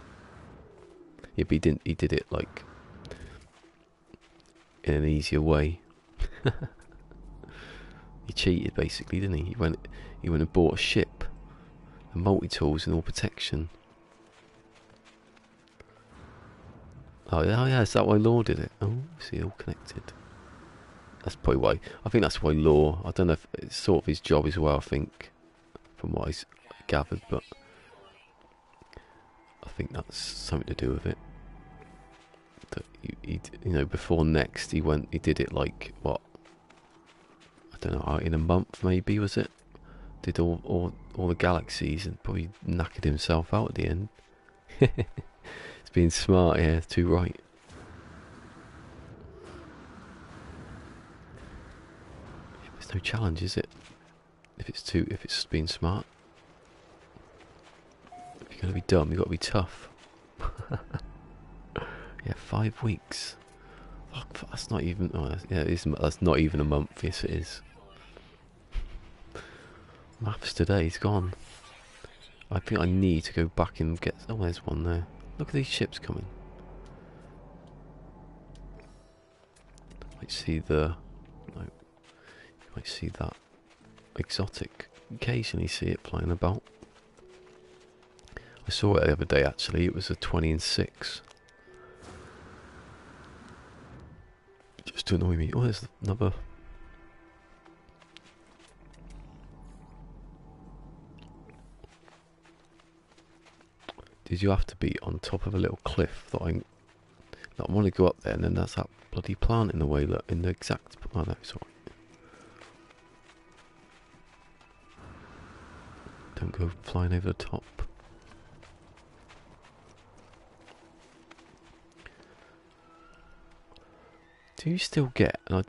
Yeah, but he did it like in an easier way. He cheated basically, didn't he? He went and bought a ship, and multi-tools and all protection. Oh yeah, is that why Law did it? Oh, see, all connected. That's probably why. I think that's why Law. I don't know if it's sort of his job as well. I think, from what I gathered, but I think that's something to do with it. That he you know, before Next, he did it like what? I don't know, in a month maybe, was it? Did all the galaxies and probably knackered himself out at the end. It's being smart, yeah, too right. There's no challenge, is it? If it's being smart. If you're gonna be dumb, you've got to be tough. Yeah, 5 weeks. Oh, that's not even. Oh, yeah, that's not even a month. Yes, it is. Maps today's gone. I think I need to go back and get. Oh, there's one there. Look at these ships coming. Might see the. No, you might see that exotic. Occasionally see it flying about. I saw it the other day actually. It was a 20 and 6. Just to annoy me. Oh, there's another. Did you have to be on top of a little cliff that I want to go up there, and then that's that bloody plant in the way, look, in the exact. Oh no, sorry. Don't go flying over the top. Do you still get? And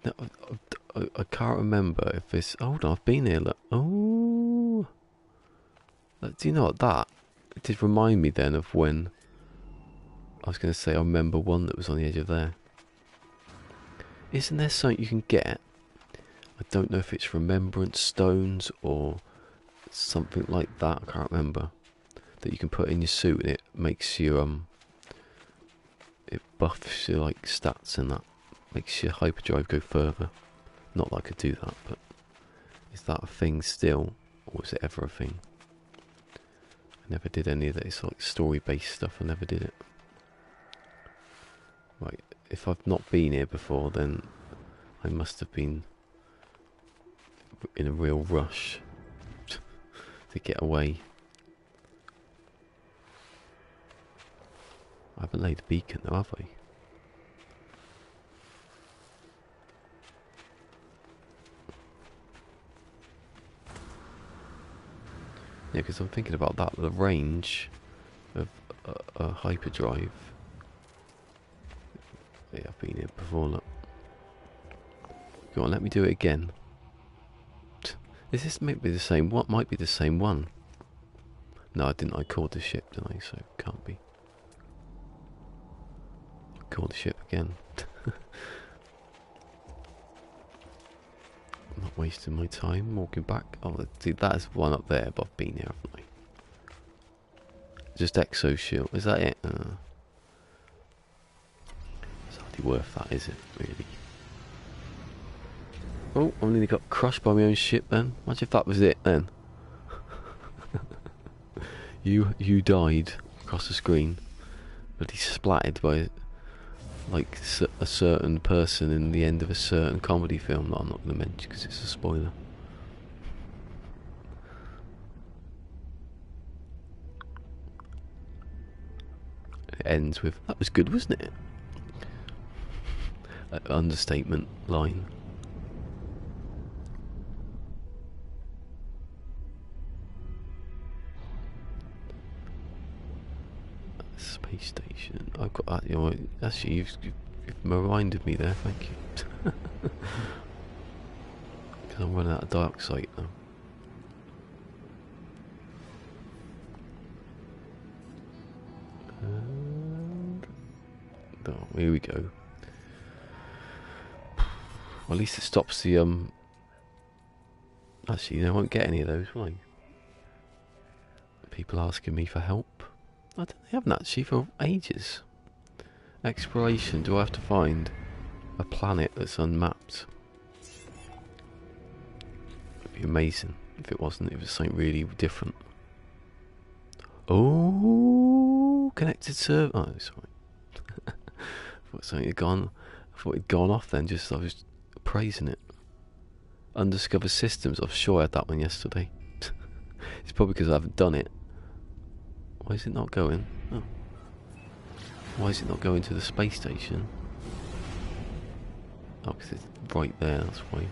I can't remember if this. Hold on, I've been here. Look. Oh, do you know what that? It did remind me then of when I was going to say I remember one that was on the edge of there. Isn't there something you can get? I don't know if it's remembrance stones or something like that. I can't remember. That you can put in your suit and it makes you it buffs your like stats and that makes your hyperdrive go further. Not that I could do that, but is that a thing still, or was it ever a thing? I never did any of that. It's like story-based stuff. I never did it. Right, if I've not been here before, then I must have been in a real rush to get away. I haven't laid a beacon though, have I? Yeah, because I'm thinking about that, the range of a hyperdrive. Yeah, I've been here before, look. Go on, let me do it again. Is this maybe the same? What might be the same one? No, I didn't. I called the ship, didn't I? So it can't be. I called the ship again. I'm not wasting my time walking back. Oh, see, that is one up there, but I've been here, haven't I? Just exo shield. Is that it? It's hardly worth that, is it? Really? Oh, I nearly got crushed by my own ship then. Imagine if that was it then. you died across the screen, but he's splattered by like a certain person in the end of a certain comedy film that I'm not going to mention because it's a spoiler. It ends with, that was good, wasn't it? An understatement line. Space station. I've got that. You know, actually, you've reminded me there. Thank you. Because I'm running out of dark sight now. And oh, here we go. Well, at least it stops the Actually, I won't get any of those, will I? People asking me for help. I haven't actually for ages. Exploration. Do I have to find a planet that's unmapped? It'd be amazing if it wasn't. It was something really different. Oh, connected server. Oh, sorry. I thought something had gone. I thought it'd gone off then. Just I was praising it. Undiscovered systems. I'm sure I had that one yesterday. It's probably because I haven't done it. Why is it not going? Oh. Why is it not going to the space station? Oh, because it's right there, that's why.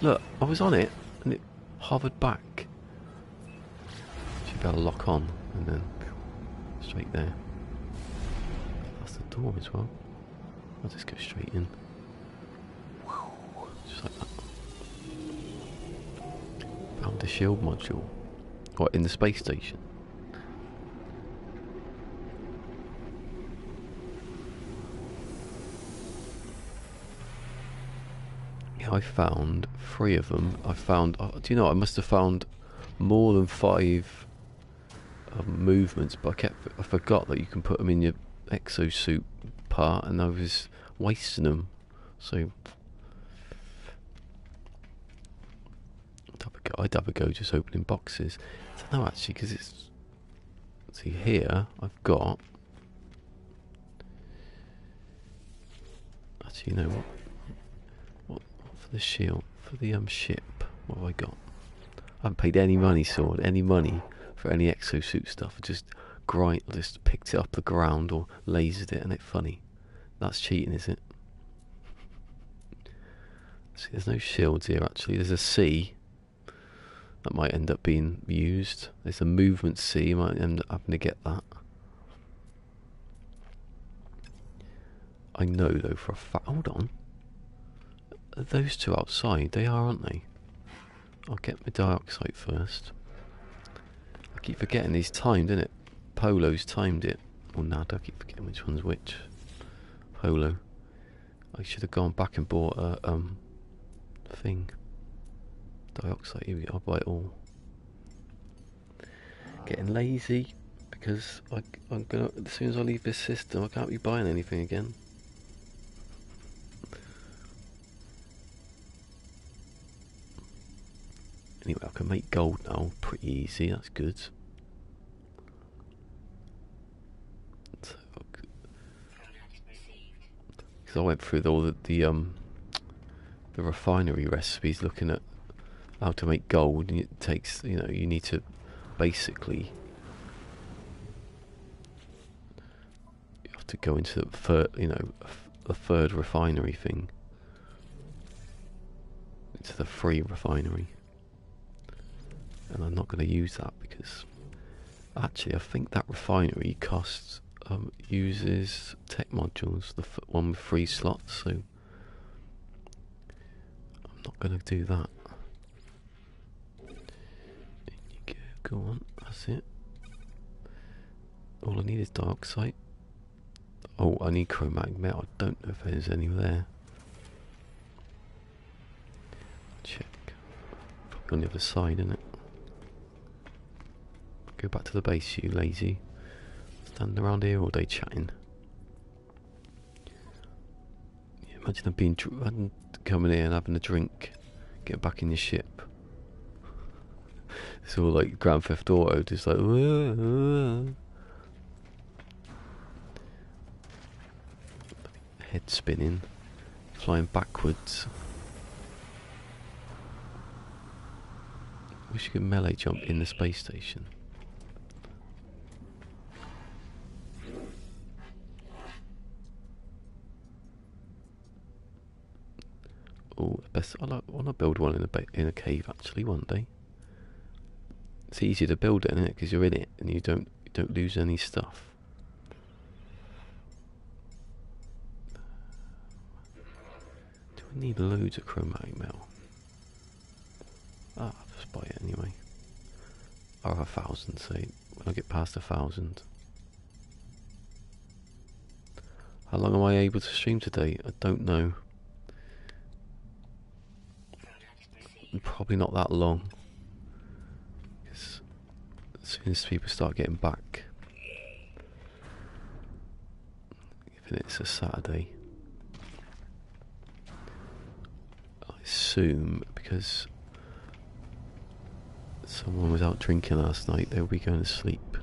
Look, I was on it, and it hovered back. Should be able to lock on, and then straight there. That's the door as well. I'll just go straight in. Just like that. Found the shield module. What, in the space station? Yeah, I found 3 of them. I found, do you know, I must have found more than 5 movements, but I forgot that you can put them in your exosuit part, and I was wasting them. So I'd have a go just opening boxes. I don't know actually, because it's, see here I've got, actually, you know what for the shield, for the ship, what have I got? I haven't paid any money, Sword, any money for any exosuit stuff. I just picked it up the ground or lasered it, and it's funny. That's cheating, is it? See, there's no shields here actually. There's a C. That might end up being used. There's a movement C, you might end up having to get that. I know though for a fact. Hold on. Are those two outside? They are, aren't they? I'll get my dioxide first. I keep forgetting he's timed, isn't it? Polo's timed it. Or Nada, I keep forgetting which one's which. Polo. I should have gone back and bought a thing. Dioxide, here we go, I'll buy it all. Getting lazy because I'm gonna, as soon as I leave this system I can't be buying anything again. Anyway, I can make gold now, pretty easy, that's good. Because I went through all the refinery recipes looking at how to make gold, and it takes, you know, you need to basically, you have to go into the third refinery thing, into the free refinery, and I'm not going to use that because actually I think that refinery costs uses tech modules, the one with 3 slots, so I'm not going to do that. Go on, that's it. All I need is dioxide. Oh, I need chromatic metal. I don't know if there's any there. Check. Probably on the other side, isn't it? Go back to the base, you lazy. Standing around here all day chatting. Yeah, imagine coming here and having a drink, get back in your ship. It's all like Grand Theft Auto, just like head spinning, flying backwards. Wish you could melee jump in the space station. Oh, best. I want to build one in a cave actually one day. It's easier to build it, isn't it? Because you're in it and you don't lose any stuff. Do I need loads of chromatic metal? Ah, I'll just buy it anyway. I'll have 1,000, so when I get past 1,000. How long am I able to stream today? I don't know. Probably not that long. Because as soon as people start getting back, given it's a Saturday, I assume because someone was out drinking last night, they'll be going to sleep.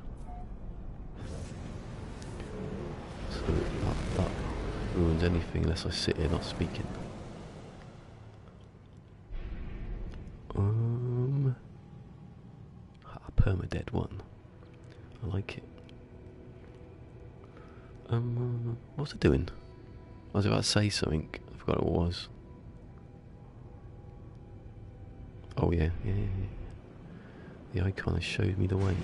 So that ruins anything unless I sit here not speaking. PermaDEAD one. I like it. What's it doing? I was about to say something. I forgot what it was. Oh yeah. The icon has showed me the way.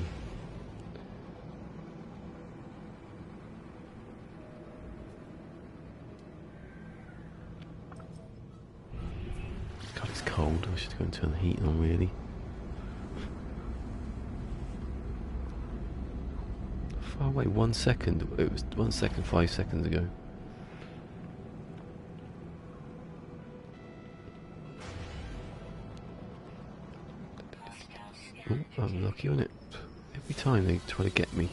God, it's cold. I should go and turn the heat on, really. Far away, 1 second. It was 1 second, 5 seconds ago. Oh, I'm lucky on it. Every time they try to get me,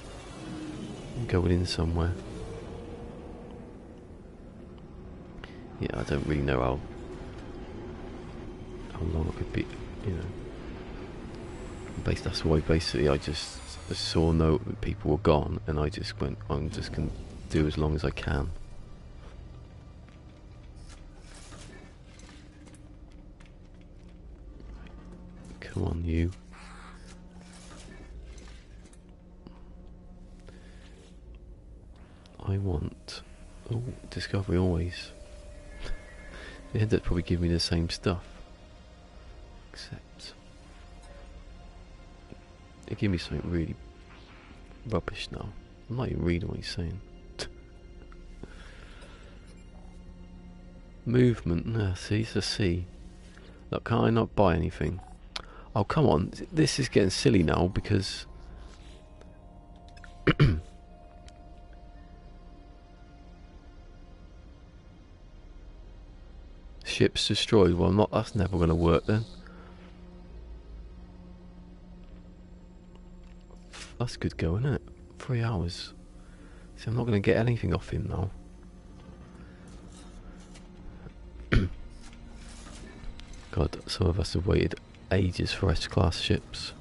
I'm going in somewhere. Yeah, I don't really know how long I could be, you know. That's why basically I just saw that people were gone, and I just went, I'm just going to do as long as I can. Come on, you. I want... Oh, discovery always. They end up probably giving me the same stuff. Except... give me something really rubbish now. I'm not even reading what he's saying. Movement, nah, see, it's a C. Look, can't I not buy anything? Oh, come on, this is getting silly now because... Ships destroyed, well, not, that's never going to work then. That's good going, isn't it? 3 hours. See, I'm not going to get anything off him now. God, some of us have waited ages for S-class ships.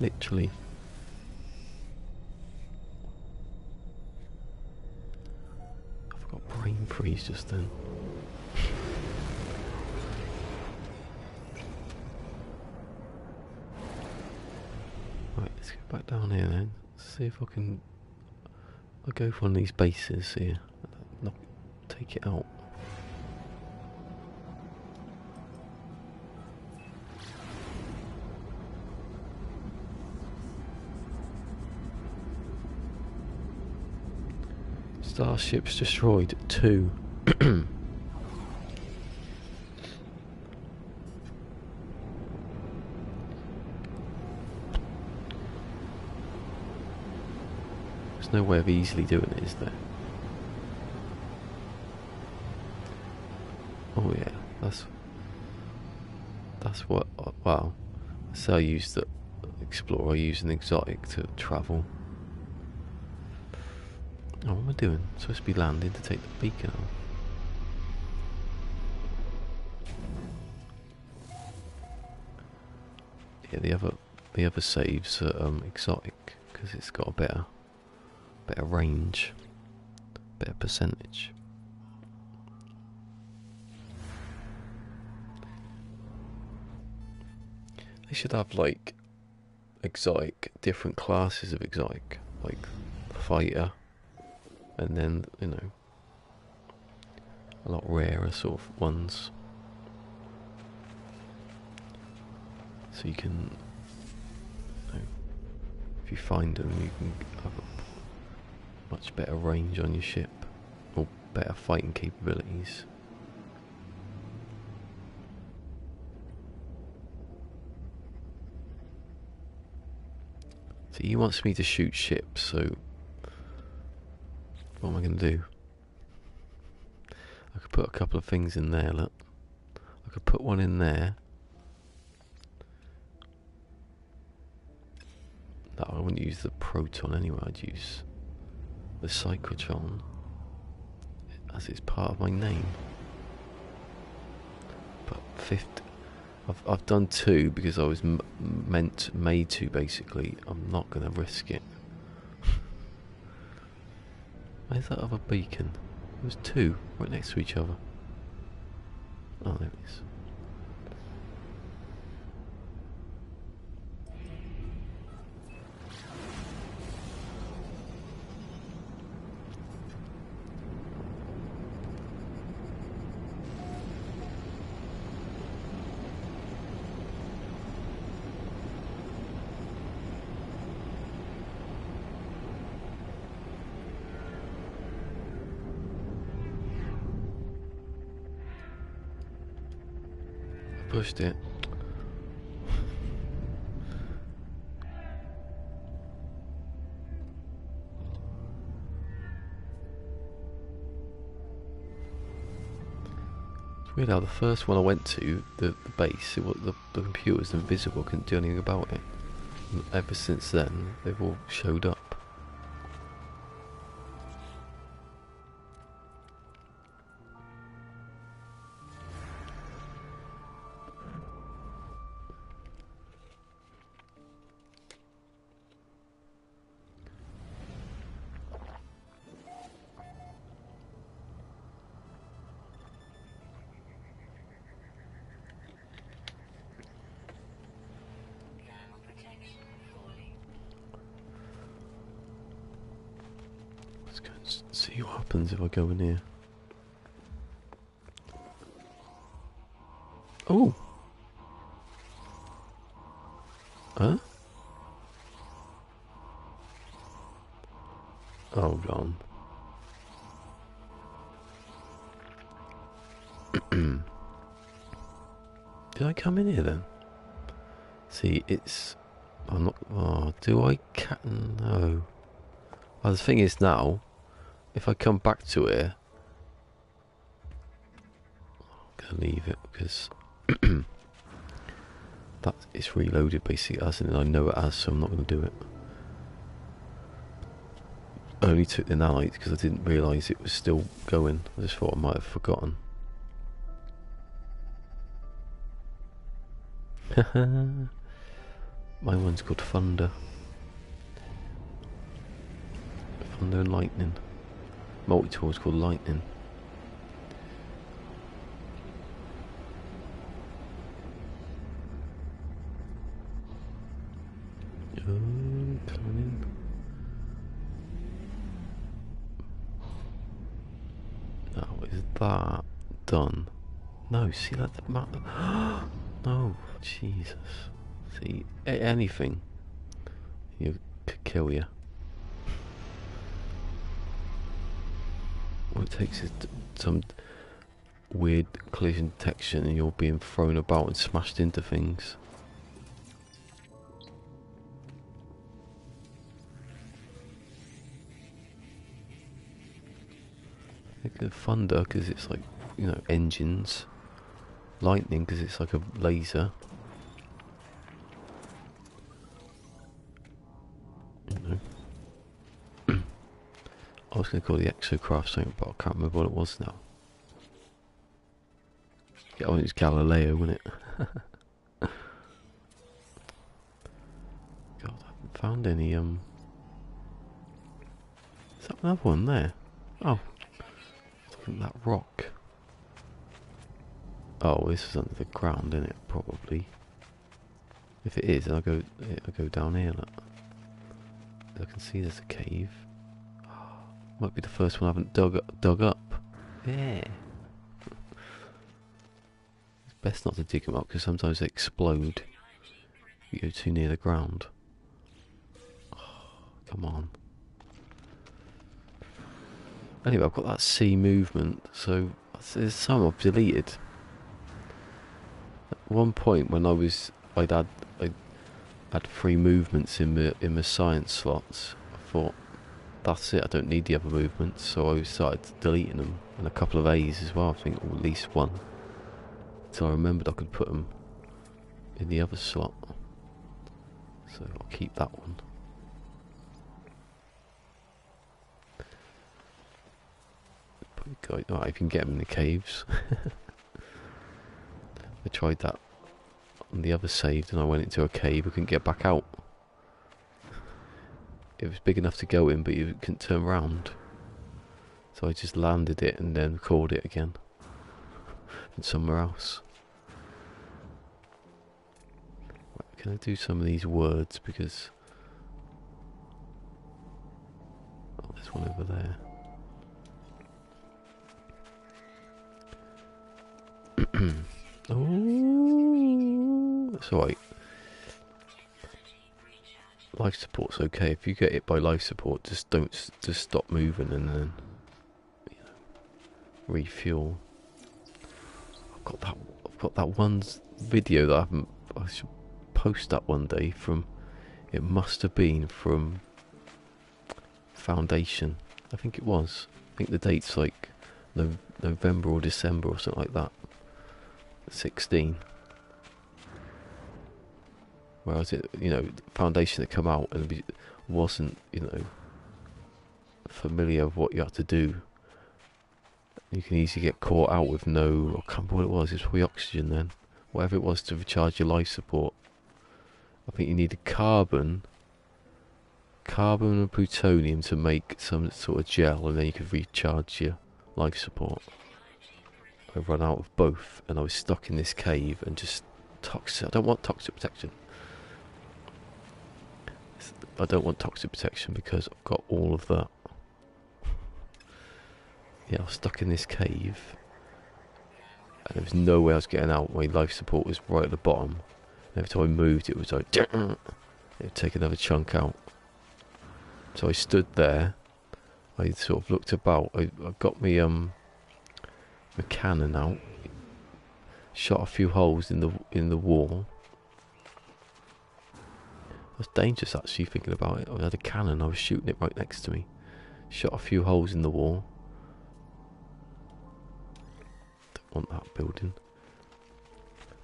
Literally. I forgot brain freeze just then. Right, let's get back down here then. See if I can... I'll go for one of these bases here. Not take it out. Starships destroyed 2. There's no way of easily doing it, is there? Oh yeah, that's what. Wow. So I used the Explorer. I used an exotic to travel. Oh, what am I doing? I'm supposed to be landing to take the beacon off. Yeah, the other saves are exotic because it's got a better range, better percentage. They should have like exotic, different classes of exotic, like fighter. And then, you know, a lot rarer sort of ones. So you can, you know, if you find them, you can have a much better range on your ship, or better fighting capabilities. So he wants me to shoot ships, so what am I going to do? I could put a couple of things in there, look. I could put one in there. No, I wouldn't use the proton anyway, I'd use the cyclotron, as it's part of my name. But I've done 2 because I was made to, basically. I'm not going to risk it. Where's that other beacon? There was 2 right next to each other. Oh, there it is. Pushed it. It's weird how the first one I went to, the base, the computer was invisible, couldn't do anything about it. And ever since then, they've all showed up. Let's go and see what happens if I go in here. Oh! Huh? Hold on. Did I come in here then? See, it's... I'm not... Oh, do I... No. Well, the thing is now, if I come back to here... I'm going to leave it because... that it's reloaded basically as, and I know it as, so I'm not going to do it. I only took the nanites because I didn't realise it was still going. I just thought I might have forgotten. My one's called Thunder. Thunder and Lightning. Multi-tool's called Lightning. Coming in. Now, is that done? No, see that map? No, Jesus. See, anything you could kill you. All it takes is some weird collision detection and you're being thrown about and smashed into things. I think of Thunder because it's like, you know, engines. Lightning because it's like a laser. You know. I was going to call the exocraft something, but I can't remember what it was now. Yeah, oh, it's Galileo, wasn't it? God, I haven't found any, Is that another one there? Oh. Look at that rock. Oh, this is under the ground, isn't it? Probably. If it is, I'll go down here. Look. I can see there's a cave. Might be the first one I haven't dug up. Yeah. It's best not to dig them up because sometimes they explode if you go too near the ground. Oh, come on. Anyway, I've got that C movement, so there's some I've deleted. At one point when I had 3 movements in my science slots, I thought, that's it, I don't need the other movements, so I started deleting them, and a couple of A's as well, I think, or at least one. So I remembered I could put them in the other slot. So I'll keep that one. Alright, if you can get them in the caves. I tried that on the other save, and I went into a cave, I couldn't get back out. It was big enough to go in, but you couldn't turn around. So I just landed it and then called it again. And somewhere else. Right, can I do some of these words, because... Oh, there's one over there. Oh, that's alright. Life support's okay. If you get hit by life support, just stop moving and then, you know, refuel. I've got that one video that I should post that one day from. It must have been from Foundation. I think it was. I think the date's like November or December or something like that. 16. Whereas it, you know, Foundation had come out and wasn't, you know, familiar with what you had to do. You can easily get caught out with no, I can't remember what it was, it's probably oxygen then. Whatever it was to recharge your life support. I think you needed carbon and plutonium to make some sort of gel, and then you could recharge your life support. I run out of both, and I was stuck in this cave and just toxic. I don't want toxic protection. I don't want toxic protection because I've got all of that. Yeah, I was stuck in this cave, and there was no way I was getting out. My life support was right at the bottom. And every time I moved, it was like it would take another chunk out. So I stood there, I sort of looked about. I got me my cannon out, shot a few holes in the wall. It was dangerous actually thinking about it. I had a cannon. I was shooting it right next to me. Shot a few holes in the wall. Don't want that building.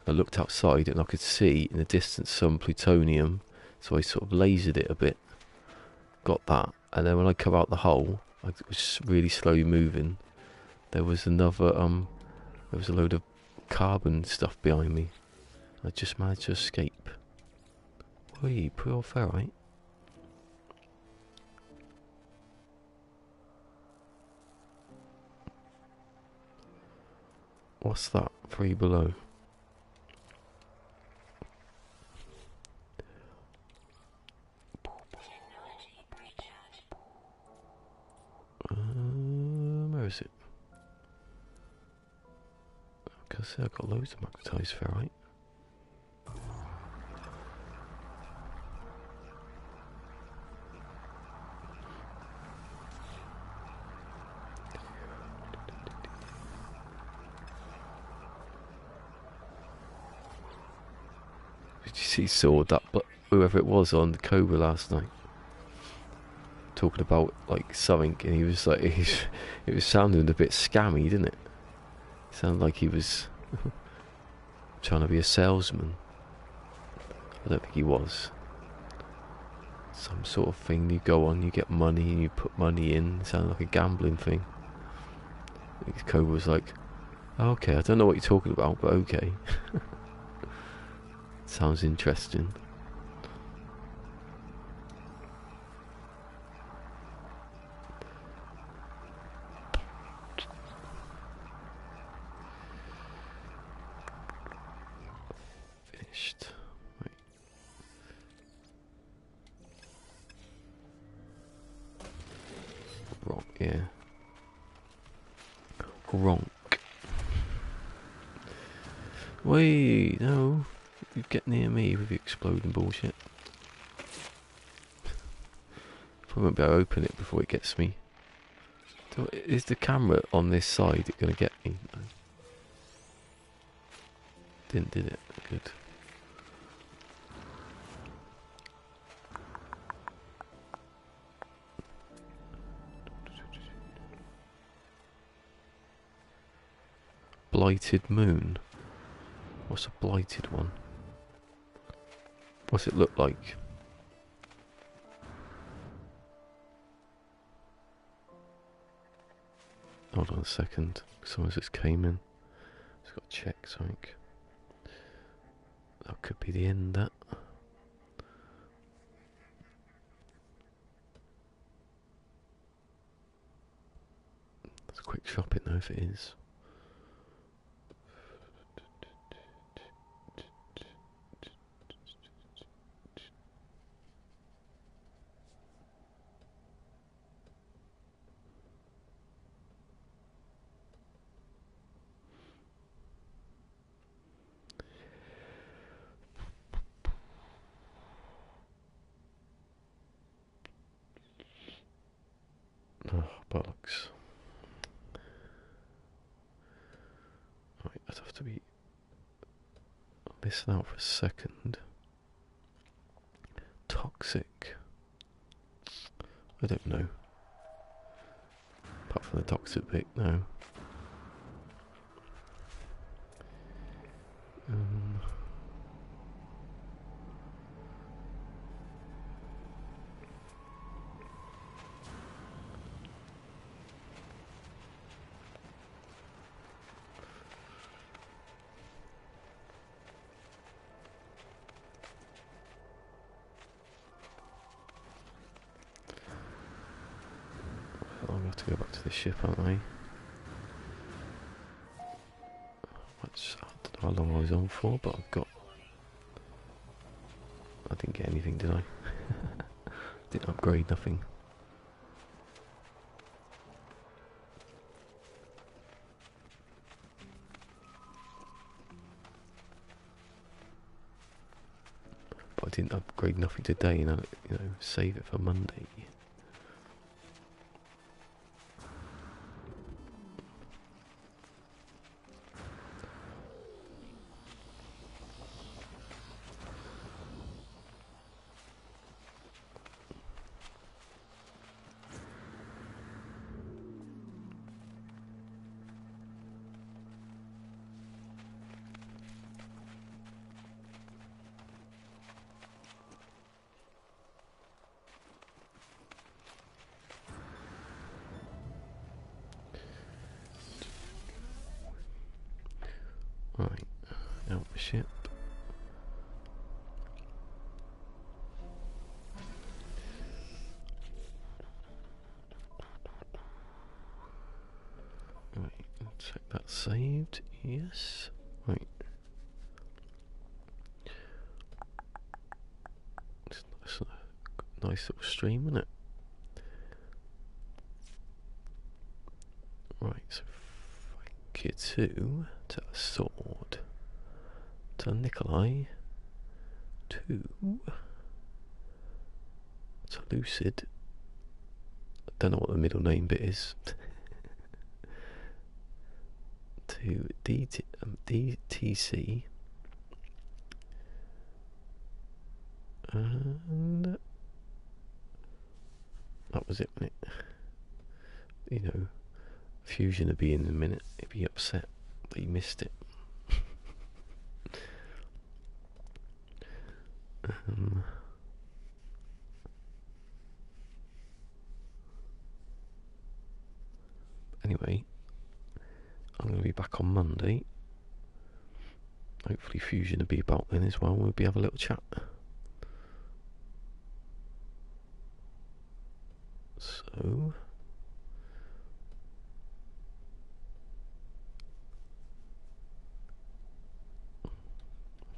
I looked outside and I could see in the distance some plutonium, so I sort of lasered it a bit. Got that, and then when I come out the hole, I was really slowly moving. There was another there was a load of carbon stuff behind me. I just managed to escape. Wee, poor ferrite. What's that? 3 below. Where is it? I can see I've got loads of magnetized ferrite. Did you see saw that whoever it was on the Cobra last night? Talking about like something, and he was like, it was sounding a bit scammy, didn't it? It sounded like he was trying to be a salesman. I don't think he was. Some sort of thing you go on, you get money and you put money in. It sounded like a gambling thing. I think Cobra was like, oh, okay, I don't know what you're talking about, but okay. Sounds interesting. Finished. Wait. Wrong, yeah. Gronk. Wait, no. You get near me with your exploding bullshit. Probably won't be able to open it before it gets me. Is the camera on this side going to get me? No. Didn't, did it? Good. Blighted moon. What's a blighted one? What's it look like? Hold on a second. Someone just came in. Just got to check something. That could be the end, that. It's quick shopping though if it is. Oh, bollocks. Right, I'd have to be listen out for a second. Toxic. I don't know. Apart from the toxic bit, no. I'm going to have to go back to the ship, aren't I? I don't know how long I was on for, but I've got... I didn't get anything, did I? Didn't upgrade nothing. But I didn't upgrade nothing today, you know, save it for Monday. Right, out the ship. Right, check that saved. Yes. Right. It's a nice little stream, isn't it? Right, so thank you to a sword, to Nikolai, to Lucid. I don't know what the middle name bit is. To DTC, and that was it, wasn't it? You know, Fusion would be in a minute. He'd be upset that he missed it. Anyway, I'm going to be back on Monday. Hopefully Fusion will be about then as well. We'll be have a little chat. So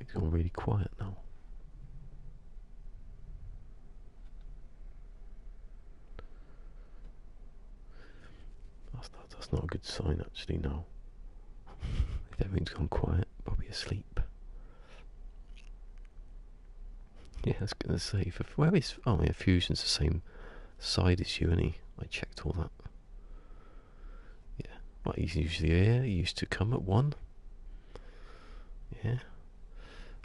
it's gone really quiet now. That's not a good sign actually now. If everything's gone quiet, probably asleep. Yeah, I was going to say, where is... Oh yeah, Fusion's the same side as you, isn't he? I checked all that. Yeah, well, he's usually here. He used to come at 1. Yeah.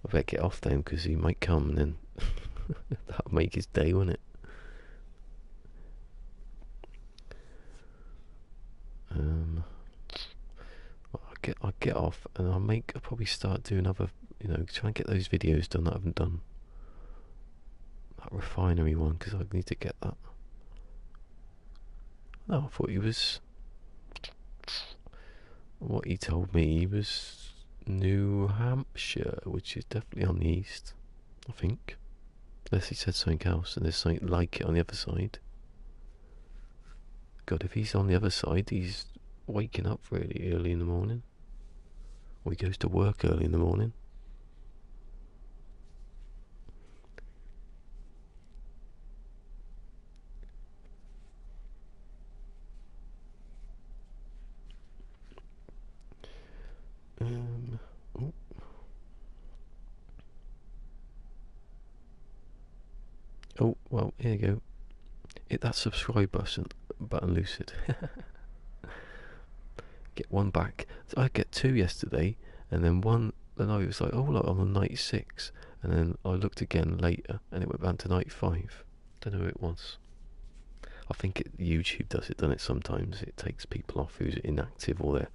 I better get off then, because he might come and then that'll make his day, won't it? I'll get off and I'll probably start doing other, try and get those videos done that I haven't done. That refinery one, because I need to get that. No, I thought he was... What he told me, he was New Hampshire, which is definitely on the east, I think. Unless he said something else and there's something like it on the other side. God, if he's on the other side, he's waking up really early in the morning. Or he goes to work early in the morning. Oh, well, here you go. Hit that subscribe button, Lucid. Get one back. So I get 2 yesterday, and then one. Then I was like, oh look, I'm on 96, and then I looked again later, and it went down to 95. Don't know who it was. I think YouTube does it, doesn't it? Sometimes it takes people off who's inactive or their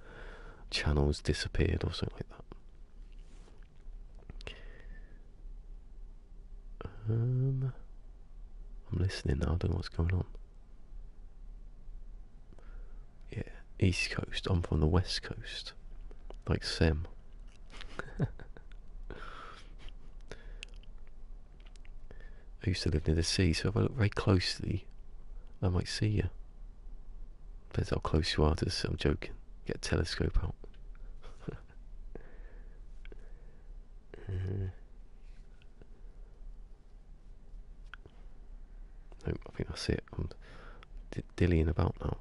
channel's disappeared or something like that. I'm listening now. I don't know what's going on. Yeah, East Coast. I'm from the West Coast, like Sem. I used to live near the sea, so if I look very closely, I might see you. Depends how close you are to the sea. I'm joking. Get a telescope out. No, I think that's it. I'm dillying about now.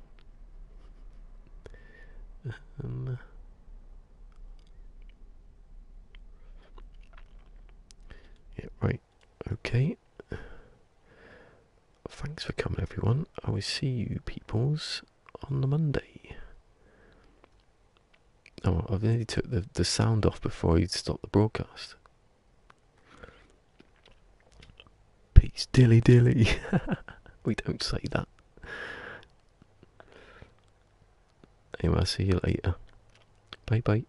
Yeah, right. Okay. Thanks for coming, everyone. I will see you peoples on the Monday. Oh, I've nearly took the sound off before you stopped the broadcast. Peace, dilly dilly. We don't say that. Anyway, I'll see you later. Bye bye.